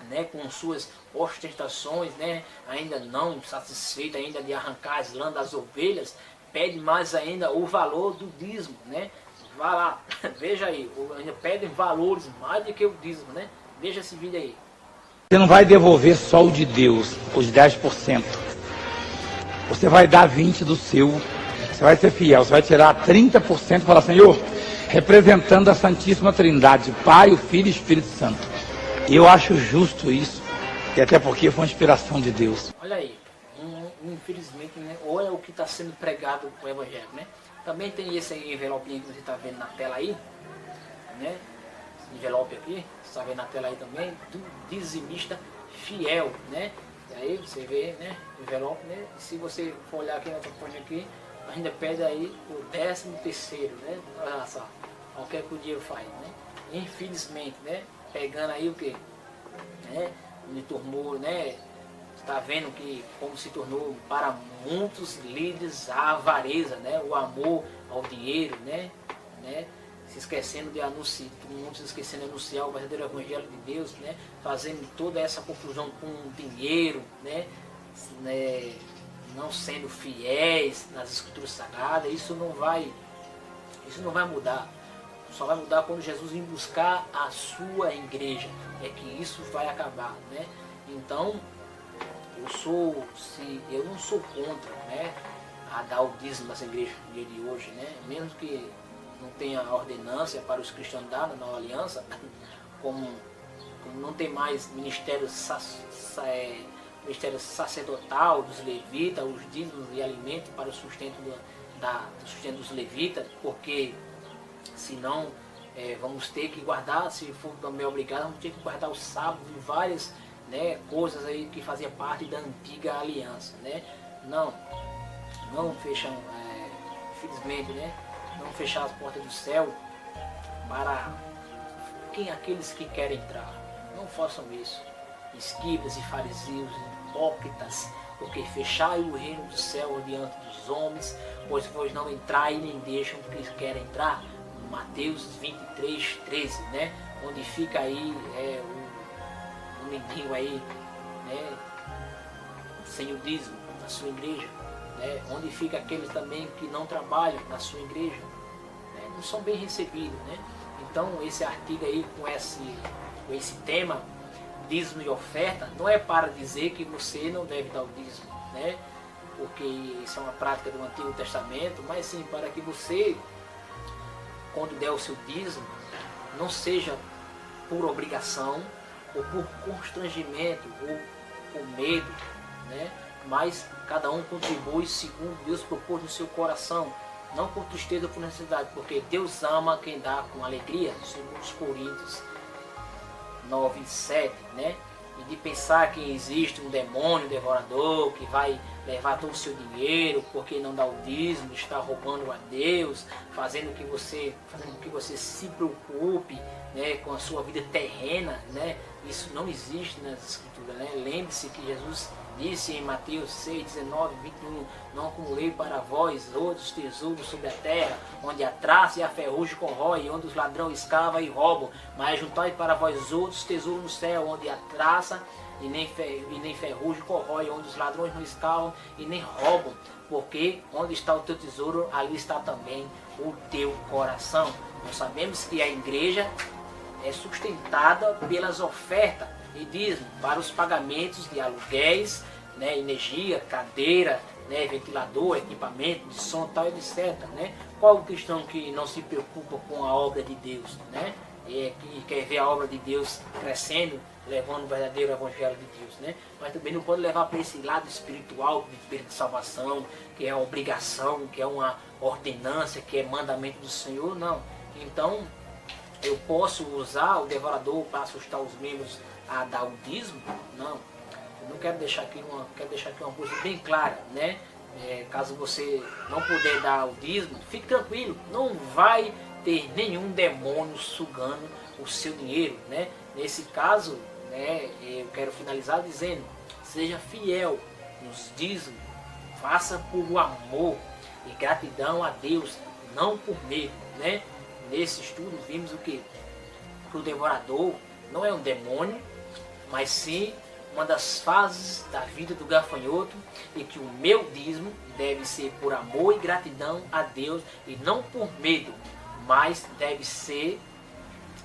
né, com suas ostentações, né? Ainda não satisfeito ainda de arrancar as lãs das ovelhas, pede mais ainda o valor do dízimo, né? Vá lá, veja aí, ainda pedem valores mais do que o dízimo, né? Veja esse vídeo aí. Você não vai devolver só o de Deus, os 10%. Você vai dar 20% do seu. Você vai ser fiel, você vai tirar 30% e falar, Senhor, representando a Santíssima Trindade, Pai, o Filho e o Espírito Santo. E eu acho justo isso, e até porque foi uma inspiração de Deus. Olha aí, infelizmente, né, olha o que está sendo pregado com o Evangelho, né? Também tem esse aí, envelopinho que você está vendo na tela aí, né? Esse envelope aqui, você está vendo na tela aí também, do dizimista fiel, né? E aí você vê, né, o envelope, né? E se você for olhar aqui na outra página aqui, ainda pede aí o 13º, né? Olha só, olha o que o dinheiro faz, né? Infelizmente, né? Pegando aí o que? Né? Me tornou, né? Está vendo que como se tornou para muitos líderes a avareza, né? O amor ao dinheiro, né? Se esquecendo de anunciar, muitos esquecendo de anunciar o verdadeiro evangelho de Deus, né? Fazendo toda essa confusão com o dinheiro, né? Não sendo fiéis nas escrituras sagradas, isso não vai mudar. Só vai mudar quando Jesus vir buscar a sua igreja. É que isso vai acabar, né? Então, eu não sou contra, né, a dar o dízimo dessa igreja no dia de hoje, né? Mesmo que não tenha ordenância para os cristãos dar na nova aliança, como não tem mais ministério sacerdotal dos levitas, os dízimos e alimentos para o sustento dos levitas, porque senão vamos ter que guardar, se for também obrigado, vamos ter que guardar o sábado e várias, né, coisas aí que fazia parte da antiga aliança, né? Não fecham, infelizmente, né, não fechar as portas do céu para aqueles que querem entrar. Não façam isso, escribas e fariseus, hipócritas, porque fechai o reino do céu diante dos homens, pois vós não entrai e nem deixam que querem entrar. Mateus 23, 13, né? Onde fica aí o mendigo aí, né, sem o dízimo na sua igreja, né? Onde fica aqueles também que não trabalham na sua igreja, né? Não são bem recebidos, né? Então esse artigo aí com esse tema, dízimo e oferta, não é para dizer que você não deve dar o dízimo, né? Porque isso é uma prática do Antigo Testamento, mas sim para que você, quando der o seu dízimo, não seja por obrigação, ou por constrangimento, ou por medo, né? Mas cada um contribui segundo Deus propôs no seu coração, não por tristeza ou por necessidade, porque Deus ama quem dá com alegria, segundo os Coríntios 9, 7, né? E de pensar que existe um demônio devorador que vai levar todo o seu dinheiro porque não dá o dízimo, está roubando a Deus, fazendo que você se preocupe, né, com a sua vida terrena, né? Isso não existe nas escrituras, né? Lembre-se que Jesus disse em Mateus 6, 19, 21, não acumulei para vós outros tesouros sobre a terra, onde a traça e a ferrugem corrói, onde os ladrões escavam e roubam, mas juntai para vós outros tesouros no céu, onde a traça e nem ferrugem corrói, onde os ladrões não escavam e nem roubam, porque onde está o teu tesouro, ali está também o teu coração. Nós sabemos que a igreja é sustentada pelas ofertas e dízimo para os pagamentos de aluguéis, né, energia, cadeira, né, ventilador, equipamento de som, tal, etc. Né? Qual o cristão que não se preocupa com a obra de Deus, né? Que quer ver a obra de Deus crescendo, levando o verdadeiro evangelho de Deus, né? Mas também não pode levar para esse lado espiritual de salvação, que é a obrigação, que é uma ordenança, que é mandamento do Senhor, não. Então, eu posso usar o devorador para assustar os membros a dar o dízimo? Não. Eu não quero deixar aqui uma coisa bem clara, né? Caso você não puder dar o dízimo, fique tranquilo, não vai ter nenhum demônio sugando o seu dinheiro, né? Nesse caso, né, eu quero finalizar dizendo, seja fiel nos dízimos, faça por amor e gratidão a Deus, não por medo, né? Nesse estudo vimos o que o devorador não é um demônio, mas sim uma das fases da vida do gafanhoto, e que o meu dízimo deve ser por amor e gratidão a Deus e não por medo, mas deve ser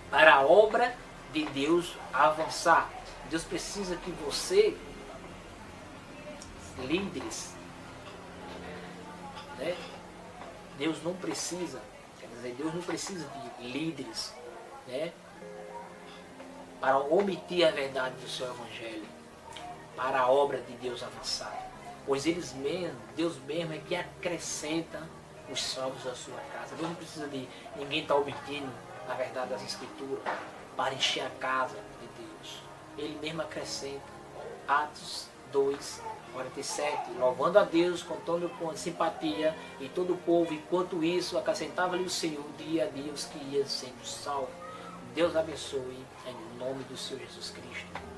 para a obra de Deus avançar. Deus precisa que você, líderes, né? Deus não precisa de líderes, né, para omitir a verdade do seu evangelho, para a obra de Deus avançar. Pois Deus mesmo é que acrescenta os salvos à sua casa. Deus não precisa de ninguém estar omitindo a verdade das Escrituras para encher a casa de Deus. Ele mesmo acrescenta. Atos 2:47, louvando a Deus, contando com simpatia, e todo o povo, enquanto isso, acrescentava-lhe o Senhor dia a dia os que iam sendo salvos. Deus abençoe, em nome do Senhor Jesus Cristo.